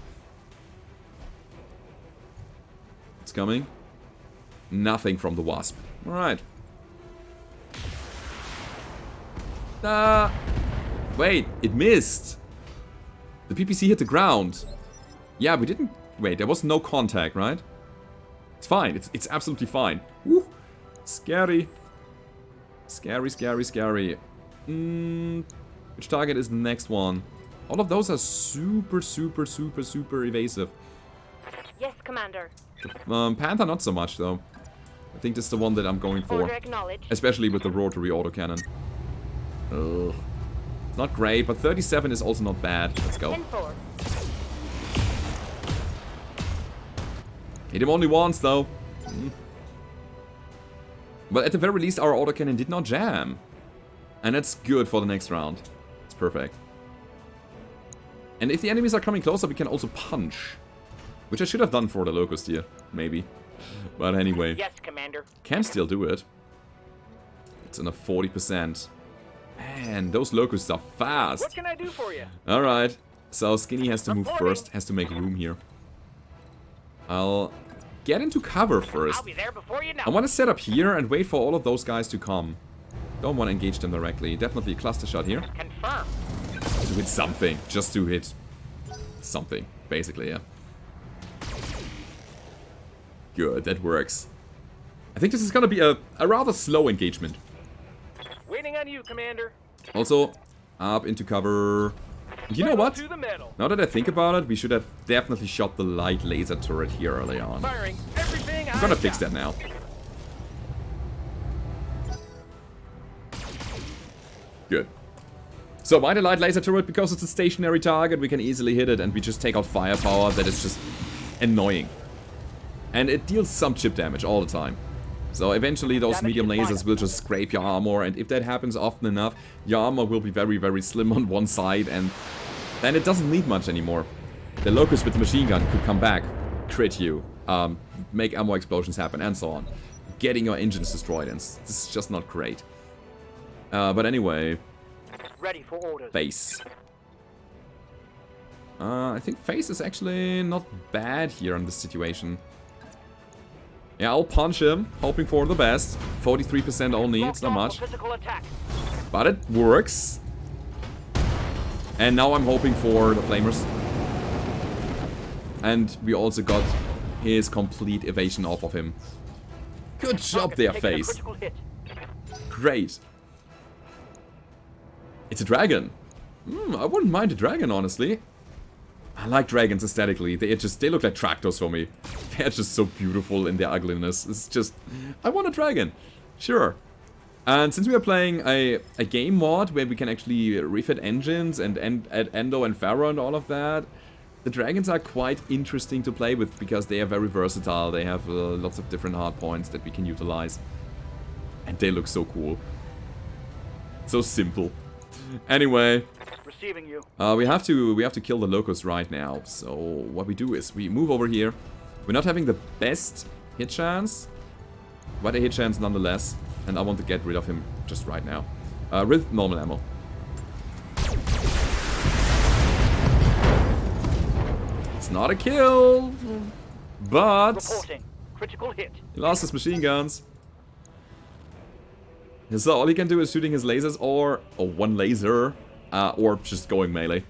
[SPEAKER 1] It's coming. Nothing from the Wasp. Alright. Wait, it missed. The PPC hit the ground. Yeah, we didn't... Wait, there was no contact, right? It's fine. It's absolutely fine. Woo. Scary. Scary, scary, scary. Which target is the next one? All of those are super, super, super, super evasive.
[SPEAKER 4] Yes, Commander.
[SPEAKER 1] Panther not so much, though. I think this is the one that I'm going for.
[SPEAKER 4] Order acknowledged.
[SPEAKER 1] Especially with the rotary autocannon. Ugh. It's not great, but 37 is also not bad. Let's go.
[SPEAKER 4] 10-4.
[SPEAKER 1] Hit him only once, though. But at the very least, our autocannon did not jam. And that's good for the next round. It's perfect. And if the enemies are coming closer, we can also punch. Which I should have done for the Locust here. Maybe. But anyway.
[SPEAKER 2] Yes, Commander.
[SPEAKER 1] Can still do it. It's on a 40%. Man, those Locusts are fast.
[SPEAKER 2] What can I do for you?
[SPEAKER 1] Alright. So Skinny has to move first. Has to make room here. I'll get into cover first.
[SPEAKER 2] I'll be there before you know.
[SPEAKER 1] I want to set up here and wait for all of those guys to come. Don't want to engage them directly. Definitely a cluster shot here.
[SPEAKER 2] Confirm.
[SPEAKER 1] To hit something. Just to hit something. Basically, yeah. Good, that works. I think this is gonna be a rather slow engagement.
[SPEAKER 2] Waiting on you, Commander.
[SPEAKER 1] Also, up into cover. You know what?
[SPEAKER 2] To the metal.
[SPEAKER 1] Now that I think about it, we should have definitely shot the light laser turret here early on.
[SPEAKER 2] Firing everything
[SPEAKER 1] I'm gonna fix that now. Good. So why the light laser turret? Because it's a stationary target, we can easily hit it and we just take out firepower that is just annoying. And it deals some chip damage all the time. So eventually those medium lasers will just scrape your armor, and if that happens often enough, your armor will be very, very slim on one side, and then it doesn't need much anymore. The Locust with the machine gun could come back, crit you, make ammo explosions happen, and so on. Getting your engines destroyed, and this is just not great. But anyway,
[SPEAKER 2] Ready for orders.
[SPEAKER 1] face. I think face is actually not bad here in this situation. Yeah, I'll punch him, hoping for the best. 43% only, it's not much.
[SPEAKER 2] Physical attack.
[SPEAKER 1] But it works. And now I'm hoping for the flamers. And we also got his complete evasion off of him. Good job there,
[SPEAKER 2] Taking a
[SPEAKER 1] face.
[SPEAKER 2] critical hit.
[SPEAKER 1] Great. It's a dragon. I wouldn't mind a dragon, honestly. I like dragons aesthetically. They look like tractors for me. They're just so beautiful in their ugliness. It's just, I want a dragon. Sure. And since we are playing a game mod where we can actually refit engines and add Endo and Pharaoh and all of that, the dragons are quite interesting to play with because they are very versatile. They have lots of different hard points that we can utilize. And they look so cool. So simple. Anyway.
[SPEAKER 2] Receiving you.
[SPEAKER 1] We have to kill the Locust right now. So what we do is we move over here. We're not having the best hit chance, but a hit chance nonetheless. And I want to get rid of him just right now. With normal ammo. It's not a kill, but
[SPEAKER 2] Reporting. Critical hit.
[SPEAKER 1] he lost his machine guns. So all he can do is shooting his lasers or one laser. Or just going melee.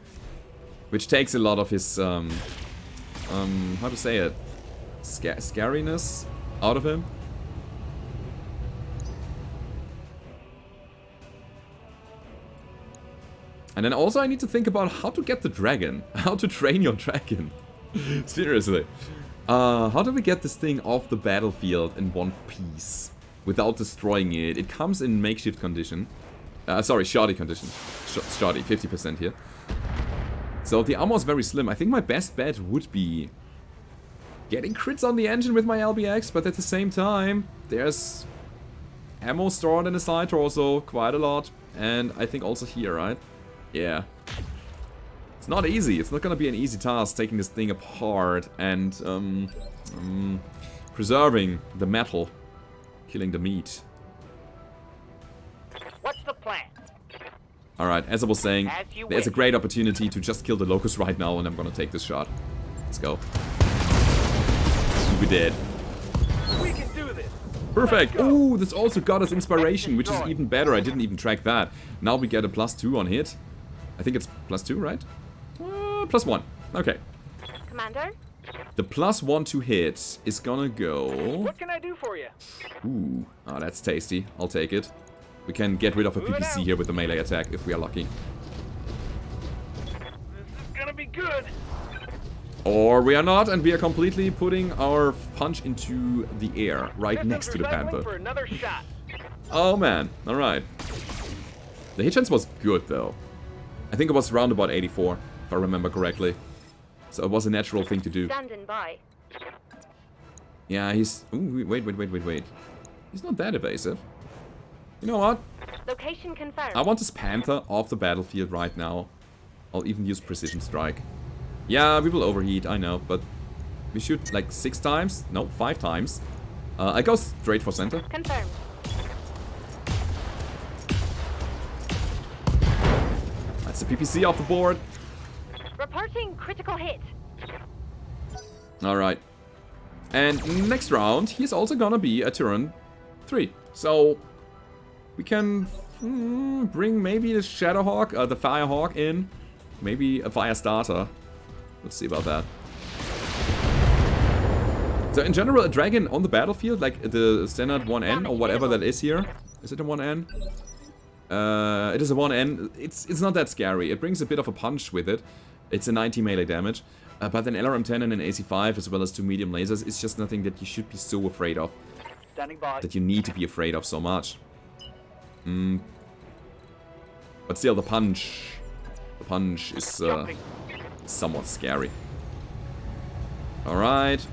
[SPEAKER 1] Which takes a lot of his, how to say it? Scariness out of him. And then also I need to think about how to get the dragon. How to train your dragon. Seriously. How do we get this thing off the battlefield in one piece? Without destroying it. It comes in makeshift condition. Sorry, shoddy condition. Shoddy, 50% here. So the armor is very slim. I think my best bet would be getting crits on the engine with my LBX, but at the same time, there's ammo stored in the side torso, quite a lot. And I think also here, right? Yeah. It's not easy. It's not gonna be an easy task taking this thing apart and preserving the metal, killing the meat.
[SPEAKER 2] What's the plan?
[SPEAKER 1] Alright, as I was saying, there's a
[SPEAKER 2] wish.
[SPEAKER 1] great opportunity to just kill the Locust right now, and I'm gonna take this shot. Let's go. We did.
[SPEAKER 2] We can do this.
[SPEAKER 1] Perfect! Ooh, this also got us inspiration, which is even better. I didn't even track that. Now we get a +2 on hit. I think it's +2, right? +1. Okay.
[SPEAKER 4] Commander?
[SPEAKER 1] The +1 to hit is gonna go...
[SPEAKER 2] What can I do for you?
[SPEAKER 1] Ooh, oh, that's tasty. I'll take it. We can get rid of a PPC here with the melee attack if we are lucky.
[SPEAKER 2] This is gonna be good.
[SPEAKER 1] Or we are not, and we are completely putting our punch into the air, right next to the Panther.
[SPEAKER 2] For another shot.
[SPEAKER 1] Oh man, alright. The hit chance was good though. I think it was around about 84, if I remember correctly. So it was a natural thing to do.
[SPEAKER 4] Standing by.
[SPEAKER 1] Yeah, he's... Ooh, wait. He's not that evasive. You know what?
[SPEAKER 4] Location confirmed.
[SPEAKER 1] I want this Panther off the battlefield right now. I'll even use Precision Strike. Yeah, we will overheat, I know, but we shoot like 6 times? No, 5 times. I go straight for center.
[SPEAKER 4] Confirmed.
[SPEAKER 1] That's the PPC off the board.
[SPEAKER 4] Reporting critical hit.
[SPEAKER 1] Alright. And next round, he's also gonna be a turn 3. So, we can bring maybe the Shadowhawk, the Firehawk in. Maybe a Fire Starter. Let's see about that. So in general, a dragon on the battlefield, like the standard 1N or whatever that is here. Is it a 1N? It is a 1N. It's not that scary. It brings a bit of a punch with it. It's a 90 melee damage. But an LRM-10 and an AC-5 as well as 2 medium lasers is just nothing that you should be so afraid of.
[SPEAKER 2] Standing by.
[SPEAKER 1] That you need to be afraid of so much. But still, the punch is somewhat scary. Alright.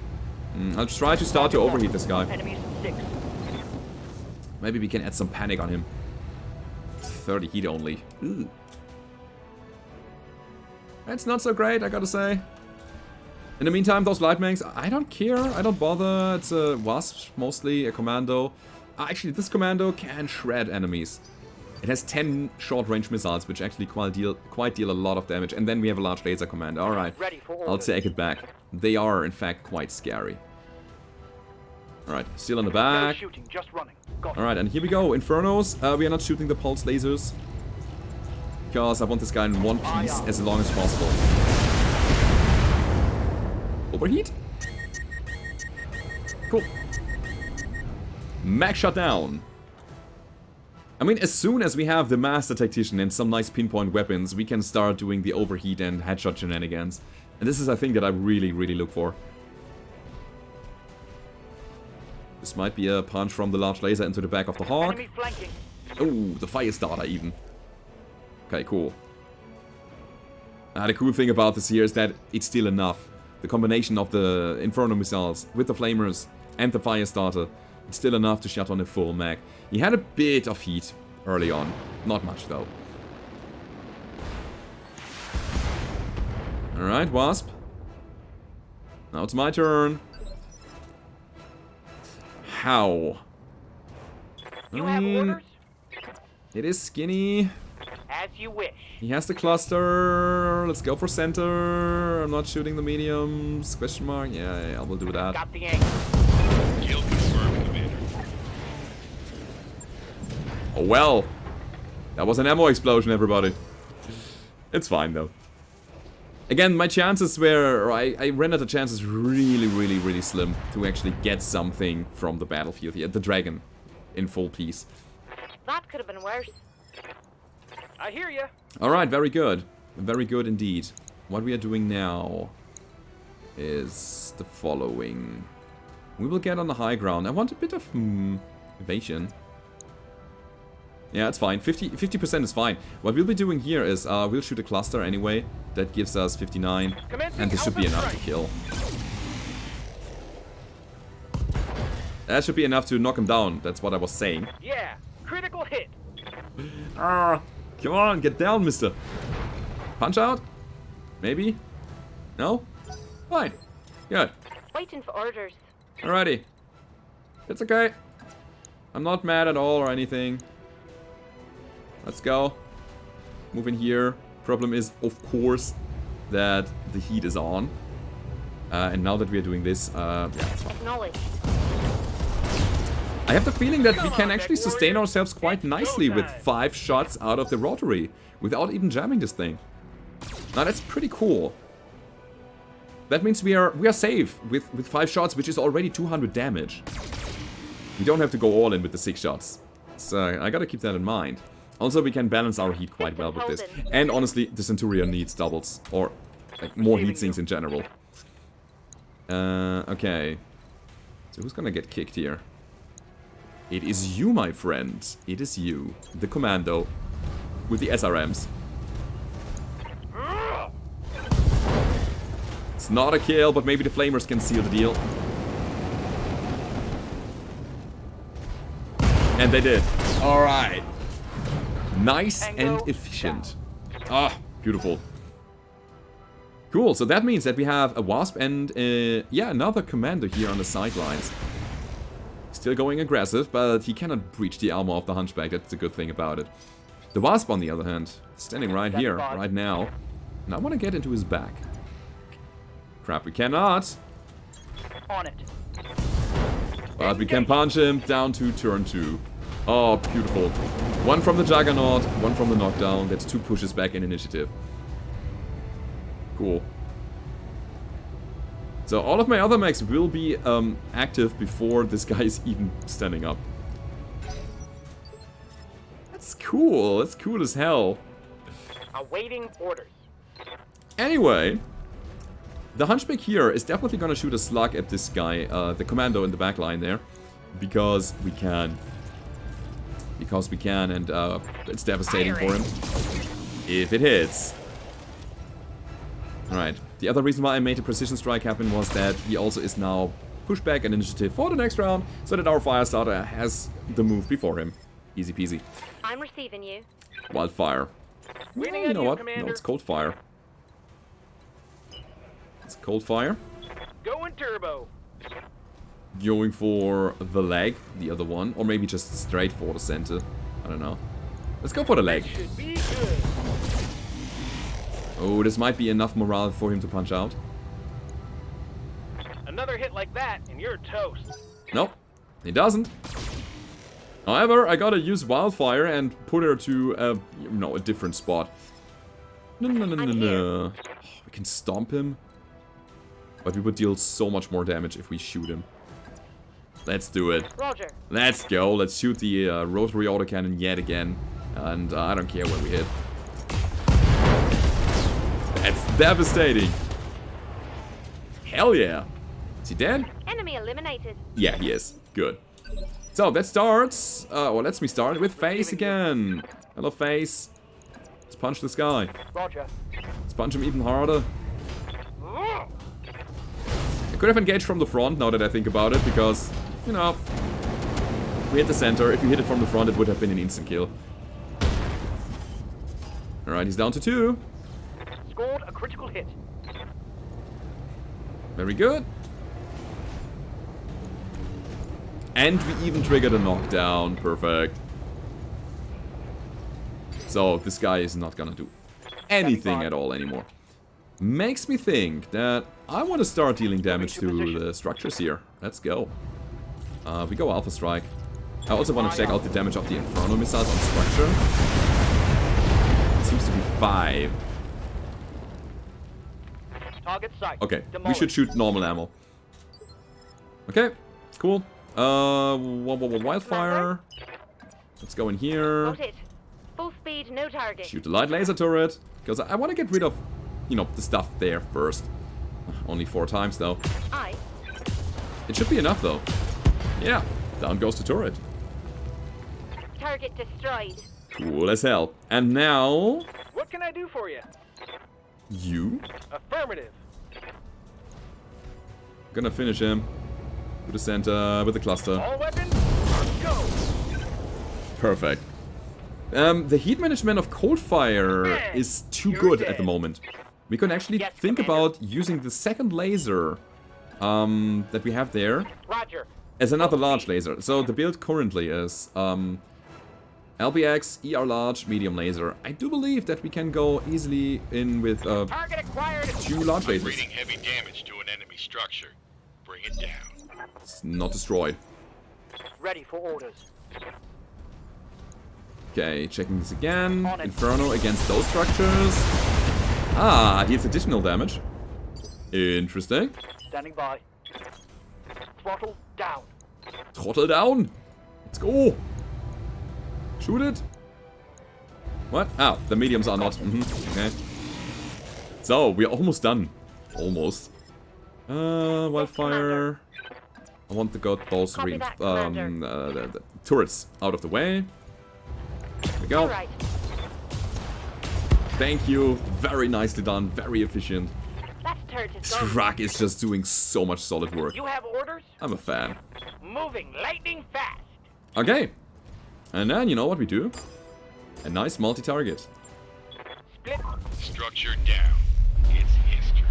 [SPEAKER 1] I'll try to start to overheat this guy.
[SPEAKER 2] Enemies 6.
[SPEAKER 1] Maybe we can add some panic on him. 30 heat only. Ooh. That's not so great, I gotta say. In the meantime, those light mechs, I don't care, I don't bother. It's a Wasp, mostly a commando. Actually, this commando can shred enemies. It has 10 short-range missiles, which actually quite deal a lot of damage. And then we have a large laser commando. Alright, I'll take it back. They are, in fact, quite scary. Alright, still on the back.
[SPEAKER 2] Shooting, just running.
[SPEAKER 1] Alright, and here we go. Infernos. We are not shooting the pulse lasers. Because I want this guy in one piece as long as possible. Overheat? Cool. Mech shut down. I mean, as soon as we have the Master Tactician and some nice pinpoint weapons, we can start doing the overheat and headshot shenanigans. And this is a thing that I really, really look for. This might be a punch from the large laser into the back of the Hawk.
[SPEAKER 2] Enemy flanking.
[SPEAKER 1] Oh, the fire starter even. Okay, cool. The cool thing about this here is that it's still enough. The combination of the Inferno missiles with the flamers and the fire starter, it's still enough to shut on a full mech. He had a bit of heat early on. Not much though. Alright, Wasp. Now it's my turn. How?
[SPEAKER 2] You have orders?
[SPEAKER 1] It is skinny.
[SPEAKER 2] As you wish.
[SPEAKER 1] He has the cluster. Let's go for center. I'm not shooting the mediums. Question mark. Yeah, I will do that.
[SPEAKER 2] Got the angle.
[SPEAKER 3] Kill confirmed, Commander.
[SPEAKER 1] Oh well. That was an ammo explosion, everybody. It's fine though. Again, my chances were... I rendered the chances really slim to actually get something from the battlefield here. The dragon in full piece.
[SPEAKER 4] That could have been worse.
[SPEAKER 2] I hear you.
[SPEAKER 1] Alright, very good. Very good indeed. What we are doing now is the following. We will get on the high ground. I want a bit of evasion. Yeah, it's fine. 50% is fine. What we'll be doing here is we'll shoot a cluster anyway. That gives us 59. And this should be enough to kill. That should be enough to knock him down. That's what I was saying.
[SPEAKER 2] Yeah, critical hit.
[SPEAKER 1] Come on, get down, mister. Punch out? Maybe? No? Fine. Good.
[SPEAKER 4] Waiting for orders.
[SPEAKER 1] Alrighty. It's okay. I'm not mad at all or anything. Let's go. Move in here. Problem is, of course, that the heat is on. And now that we are doing this, yeah, it's fine.
[SPEAKER 4] Acknowledged.
[SPEAKER 1] I have the feeling that we can actually sustain ourselves quite nicely with 5 shots out of the rotary without even jamming this thing. Now that's pretty cool. That means we are safe with 5 shots, which is already 200 damage. We don't have to go all in with the 6 shots. So I gotta keep that in mind. Also, we can balance our heat quite well with this. And honestly, the Centurion needs doubles, or like more heat sinks in general. Okay. So who's gonna get kicked here? It is you, my friend. It is you. The commando. With the SRMs. It's not a kill, but maybe the flamers can seal the deal. And they did. Alright. Nice and efficient. Ah, beautiful. Cool, so that means that we have a Wasp and, yeah, another commander here on the sidelines. Still going aggressive, but he cannot breach the armor of the Hunchback. That's the good thing about it. The Wasp, on the other hand, standing right here, right now. And I want to get into his back. Crap, we cannot.
[SPEAKER 2] On it.
[SPEAKER 1] But we can punch him down to turn 2. Oh, beautiful. One from the Juggernaut, one from the knockdown. That's 2 pushes back in initiative. Cool. So all of my other mechs will be active before this guy is even standing up. That's cool. That's cool as hell.
[SPEAKER 2] Awaiting orders.
[SPEAKER 1] Anyway, the Hunchback here is definitely gonna shoot a slug at this guy, the commando in the back line there, because we can. Because we can, and it's devastating for him if it hits. Alright, the other reason why I made the precision strike happen was that he also is now pushed back an initiative for the next round, so that our Firestarter has the move before him. Easy peasy.
[SPEAKER 4] I'm receiving you.
[SPEAKER 1] Wildfire.
[SPEAKER 2] Waiting
[SPEAKER 1] You
[SPEAKER 2] on
[SPEAKER 1] know
[SPEAKER 2] you,
[SPEAKER 1] what?
[SPEAKER 2] Commander.
[SPEAKER 1] No, it's cold fire. It's cold fire.
[SPEAKER 2] Going turbo.
[SPEAKER 1] Going for the leg, the other one, or maybe just straight for the center. I don't know. Let's go for the leg.
[SPEAKER 2] Should be good.
[SPEAKER 1] Oh, this might be enough morale for him to punch out.
[SPEAKER 2] Another hit like that, and you're toast.
[SPEAKER 1] Nope, he doesn't. However, I gotta use Wildfire and put her to, a different spot. No. Oh, we can stomp him. But we would deal so much more damage if we shoot him. Let's do it.
[SPEAKER 4] Roger.
[SPEAKER 1] Let's go. Let's shoot the rotary autocannon yet again. And I don't care where we hit. That's devastating. Hell yeah. Is he dead?
[SPEAKER 4] Enemy eliminated.
[SPEAKER 1] Yeah, he is. Good. So that starts. Well, lets me start with Face again. Hello, Face. Let's punch this guy.
[SPEAKER 2] Roger.
[SPEAKER 1] Let's punch him even harder. I could have engaged from the front now that I think about it, because, you know, we hit the center. If you hit it from the front, it would have been an instant kill. Alright, he's down to 2.
[SPEAKER 2] Scored a critical hit.
[SPEAKER 1] Very good. And we even triggered a knockdown. Perfect. So, this guy is not gonna do anything at all anymore. Makes me think that I want to start dealing damage to the structures here. Let's go. We go Alpha Strike. I also want to check out the damage of the Inferno missiles on structure. It seems to be 5.
[SPEAKER 2] Target site.
[SPEAKER 1] Okay, we
[SPEAKER 2] Demolished.
[SPEAKER 1] should shoot normal ammo. Okay, cool. Wildfire. Let's go in here.
[SPEAKER 4] Got it. Full speed, no target.
[SPEAKER 1] Shoot the light laser turret. Because I want to get rid of, you know, the stuff there first. Only 4 times though.
[SPEAKER 4] Aye.
[SPEAKER 1] It should be enough though. Yeah, down goes the turret.
[SPEAKER 4] Target destroyed.
[SPEAKER 1] Cool as hell. And now,
[SPEAKER 2] What can I do for you?
[SPEAKER 1] you.
[SPEAKER 2] Affirmative.
[SPEAKER 1] Gonna finish him. To the center with the cluster.
[SPEAKER 2] All weapons, go.
[SPEAKER 1] Perfect. The heat management of Coldfire is too good at the moment. We can actually
[SPEAKER 2] Yes,
[SPEAKER 1] think
[SPEAKER 2] Commander.
[SPEAKER 1] about using the second laser that we have there
[SPEAKER 2] Roger.
[SPEAKER 1] as another large laser. So the build currently is LBX, ER large, medium laser. I do believe that we can go easily in with
[SPEAKER 2] Target acquired.
[SPEAKER 1] 2 large lasers.
[SPEAKER 3] Reading heavy damage to an enemy structure. Bring it down.
[SPEAKER 1] It's not destroyed.
[SPEAKER 2] Ready for orders.
[SPEAKER 1] Okay, checking this again.
[SPEAKER 2] On it.
[SPEAKER 1] Inferno against those structures. Ah, deals additional damage. Interesting.
[SPEAKER 2] Standing by. Throttle down.
[SPEAKER 1] Throttle down. Let's go. Shoot it. What? Ah, the mediums are not. Okay. So, we're almost done. Almost. Wildfire. I want to get those
[SPEAKER 4] Copy that, Commander.
[SPEAKER 1] the turrets out of the way. There we go.
[SPEAKER 4] All right.
[SPEAKER 1] Thank you. Very nicely done. Very efficient.
[SPEAKER 4] That turret is
[SPEAKER 1] This
[SPEAKER 4] gone.
[SPEAKER 1] truck is just doing so much solid work.
[SPEAKER 2] You have orders?
[SPEAKER 1] I'm a fan.
[SPEAKER 2] Moving lightning fast.
[SPEAKER 1] Okay. And then you know what we do? A nice multi-target.
[SPEAKER 2] Split.
[SPEAKER 3] Structure down. It's history.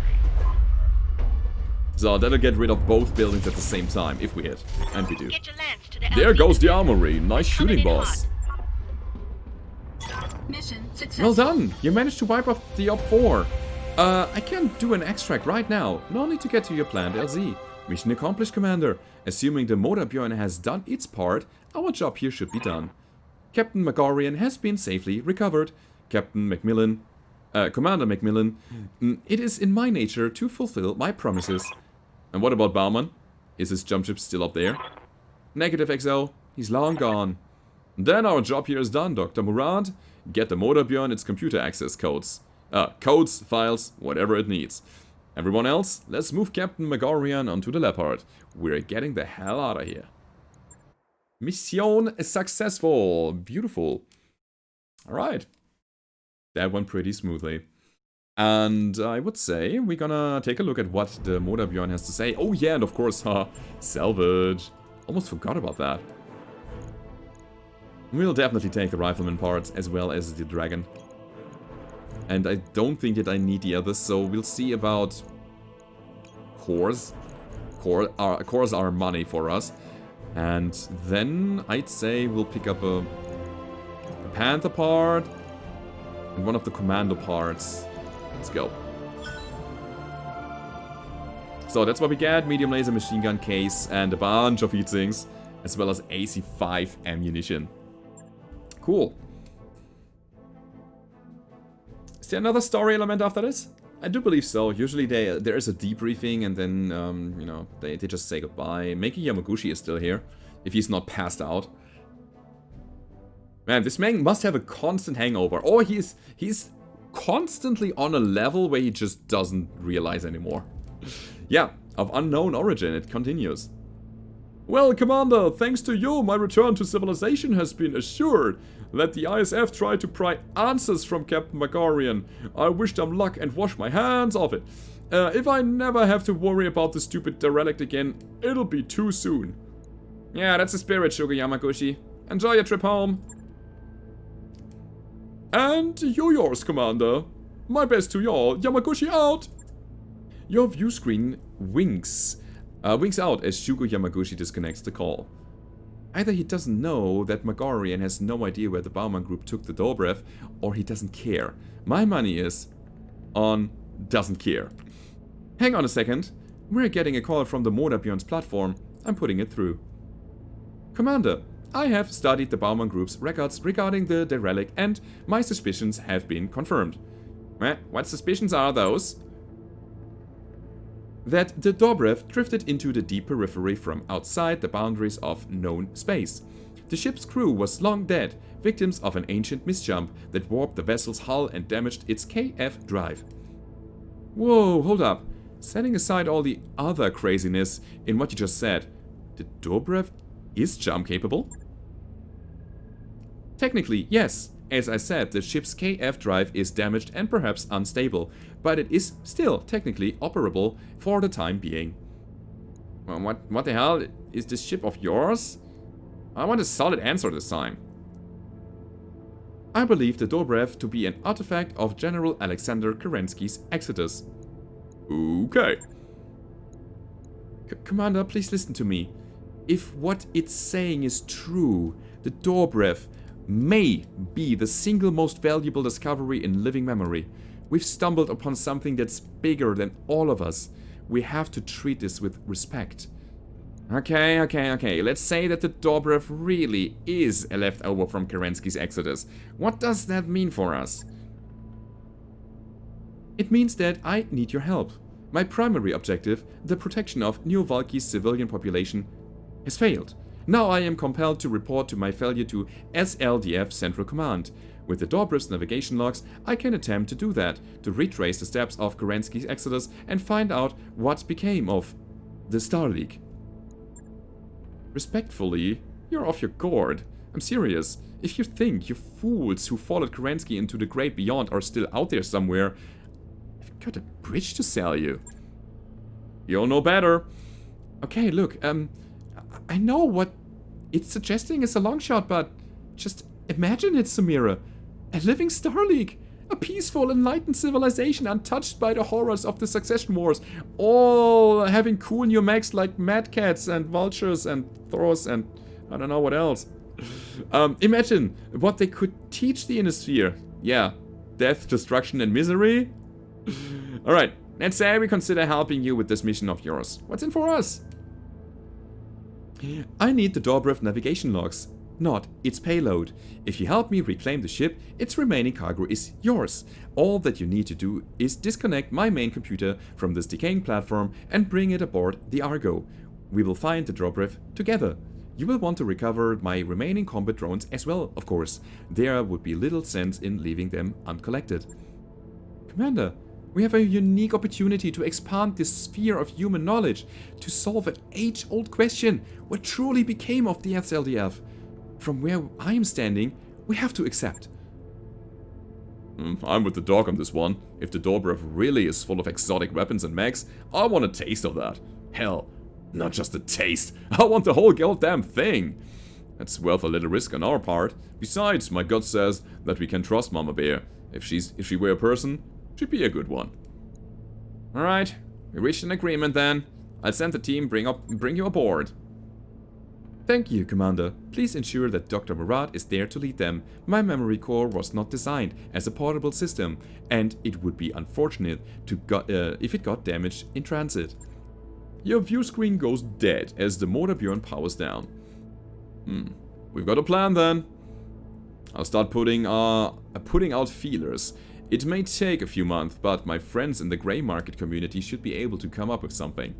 [SPEAKER 1] So that'll get rid of both buildings at the same time, if we hit. And we do.
[SPEAKER 5] Get your lance to the
[SPEAKER 1] There
[SPEAKER 5] LZ
[SPEAKER 1] goes the
[SPEAKER 5] position.
[SPEAKER 1] armory. Nice shooting,
[SPEAKER 5] Coming in
[SPEAKER 1] boss.
[SPEAKER 5] hot. Mission successful.
[SPEAKER 1] Well done. You managed to wipe off the Op 4. I can't do an extract right now. No need to get to your planned LZ. Mission accomplished, Commander. Assuming the motor Bjorn has done its part, our job here should be done. Captain Megarian has been safely recovered. Commander Macmillan, it is in my nature to fulfill my promises. And what about Baumann? Is his jump ship still up there? Negative, XO. He's long gone. Then our job here is done, Dr. Murad. Get the motor Bjorn its computer access codes. Codes, files, whatever it needs. Everyone else, let's move Captain Megarian onto the Leopard. We're getting the hell out of here. Mission successful. Beautiful. Alright. That went pretty smoothly. And I would say we're gonna take a look at what the Motor Bjorn has to say. Oh yeah, and of course, salvage. Almost forgot about that. We'll definitely take the rifleman parts as well as the dragon. And I don't think that I need the others, so we'll see about cores. Cores are money for us. And then I'd say we'll pick up a Panther part and one of the Commando parts. Let's go. So that's what we get. Medium laser machine gun case and a bunch of heat sinks, as well as AC5 ammunition. Cool. Is there another story element after this? I do believe so. Usually there is a debriefing and then, you know, they just say goodbye. Meiki Yamaguchi is still here, if he's not passed out. Man, this man must have a constant hangover. Or he's constantly on a level where he just doesn't realize anymore. Yeah, of unknown origin, it continues. Well, Commander, thanks to you, my return to civilization has been assured. Let the ISF try to pry answers from Captain Megarian. I wish them luck and wash my hands of it. If I never have to worry about the stupid derelict again, it'll be too soon. Yeah, that's the spirit, Sugar Yamaguchi. Enjoy your trip home. And you yours, Commander. My best to y'all. Yamaguchi out. Your view screen winks out as Shugo Yamaguchi disconnects the call. Either he doesn't know that Megarian has no idea where the Baumann group took the Dobrev, or he doesn't care. My money is on doesn't care. Hang on a second. We're getting a call from the Motorbjorn's platform. I'm putting it through. Commander, I have studied the Baumann group's records regarding the derelict and my suspicions have been confirmed. What suspicions are those? That the Dobrev drifted into the deep periphery from outside the boundaries of known space. The ship's crew was long dead, victims of an ancient misjump that warped the vessel's hull and damaged its KF drive. Whoa, hold up. Setting aside all the other craziness in what you just said, the Dobrev is jump capable? Technically, yes. As I said, the ship's KF drive is damaged and perhaps unstable, but it is still technically operable for the time being. Well, what the hell? Is this ship of yours? I want a solid answer this time. I believe the Dobrev to be an artifact of General Alexander Kerensky's exodus. Okay. Commander, please listen to me. If what it's saying is true, the Dobrev may be the single most valuable discovery in living memory. We've stumbled upon something that's bigger than all of us. We have to treat this with respect. Okay. Let's say that the Dobrev really is a leftover from Kerensky's exodus. What does that mean for us? It means that I need your help. My primary objective, the protection of New Valky's civilian population, has failed. Now I am compelled to report to my failure to SLDF Central Command. With the Dobrev's navigation logs, I can attempt to do that, to retrace the steps of Kerensky's exodus and find out what became of the Star League. Respectfully, you're off your gourd. I'm serious. If you think you fools who followed Kerensky into the great beyond are still out there somewhere, I've got a bridge to sell you. You'll know better. Okay, look, I know what it's suggesting is a long shot, but just imagine it, Samira. A living Star League. A peaceful, enlightened civilization untouched by the horrors of the succession wars. All having cool new mechs like Mad Cats and Vultures and Thors and I don't know what else. Imagine what they could teach the Innisphere. Yeah, death, destruction and misery. Alright, let's say we consider helping you with this mission of yours. What's in for us? I need the Dobrev navigation logs, not its payload. If you help me reclaim the ship, its remaining cargo is yours. All that you need to do is disconnect my main computer from this decaying platform and bring it aboard the Argo. We will find the Dobrev together. You will want to recover my remaining combat drones as well, of course. There would be little sense in leaving them uncollected. Commander, we have a unique opportunity to expand this sphere of human knowledge, to solve an age-old question: what truly became of the SLDF? From where I am standing, we have to accept. I'm with the dog on this one. If the Dobrev really is full of exotic weapons and mechs, I want a taste of that. Hell, not just a taste, I want the whole goddamn thing. That's worth a little risk on our part. Besides, my gut says that we can trust Mama Bear. If she were a person, she'd be a good one. Alright, we reached an agreement then. I'll send the team, bring you aboard. Thank you, Commander. Please ensure that Dr. Murad is there to lead them. My memory core was not designed as a portable system, and it would be unfortunate if it got damaged in transit. Your view screen goes dead as the motor burn powers down. We've got a plan then. I'll start putting out feelers. It may take a few months, but my friends in the grey market community should be able to come up with something.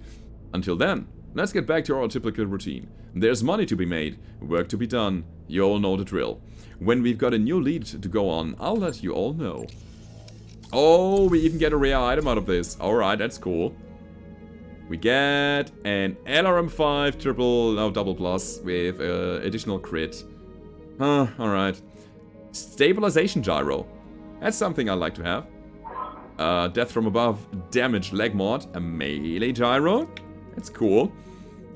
[SPEAKER 1] Until then, let's get back to our typical routine. There's money to be made, work to be done. You all know the drill. When we've got a new lead to go on, I'll let you all know. Oh, we even get a rare item out of this. Alright, that's cool. We get an LRM5 double plus with additional crit. Alright. Stabilization gyro. That's something I like to have. Death from above damage leg mod. A melee gyro. That's cool.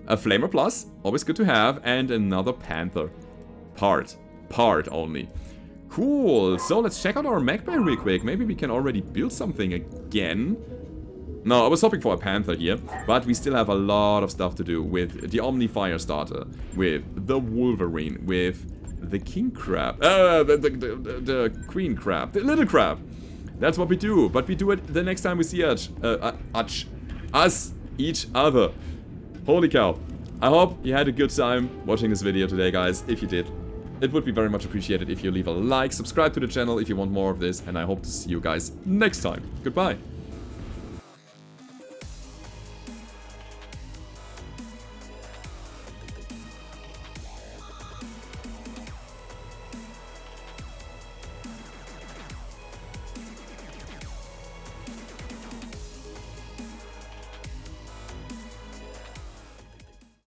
[SPEAKER 1] A flamer plus. Always good to have. And another panther. Part only. Cool. So let's check out our mech bay real quick. Maybe we can already build something again. No, I was hoping for a panther here, but we still have a lot of stuff to do with the Omni Firestarter, with the Wolverine, with the King Crab, the Queen Crab, the Little Crab. That's what we do, but we do it the next time we see us each other. Holy cow. I hope you had a good time watching this video today, guys. If you did, it would be very much appreciated if you leave a like, subscribe to the channel if you want more of this, and I hope to see you guys next time. Goodbye.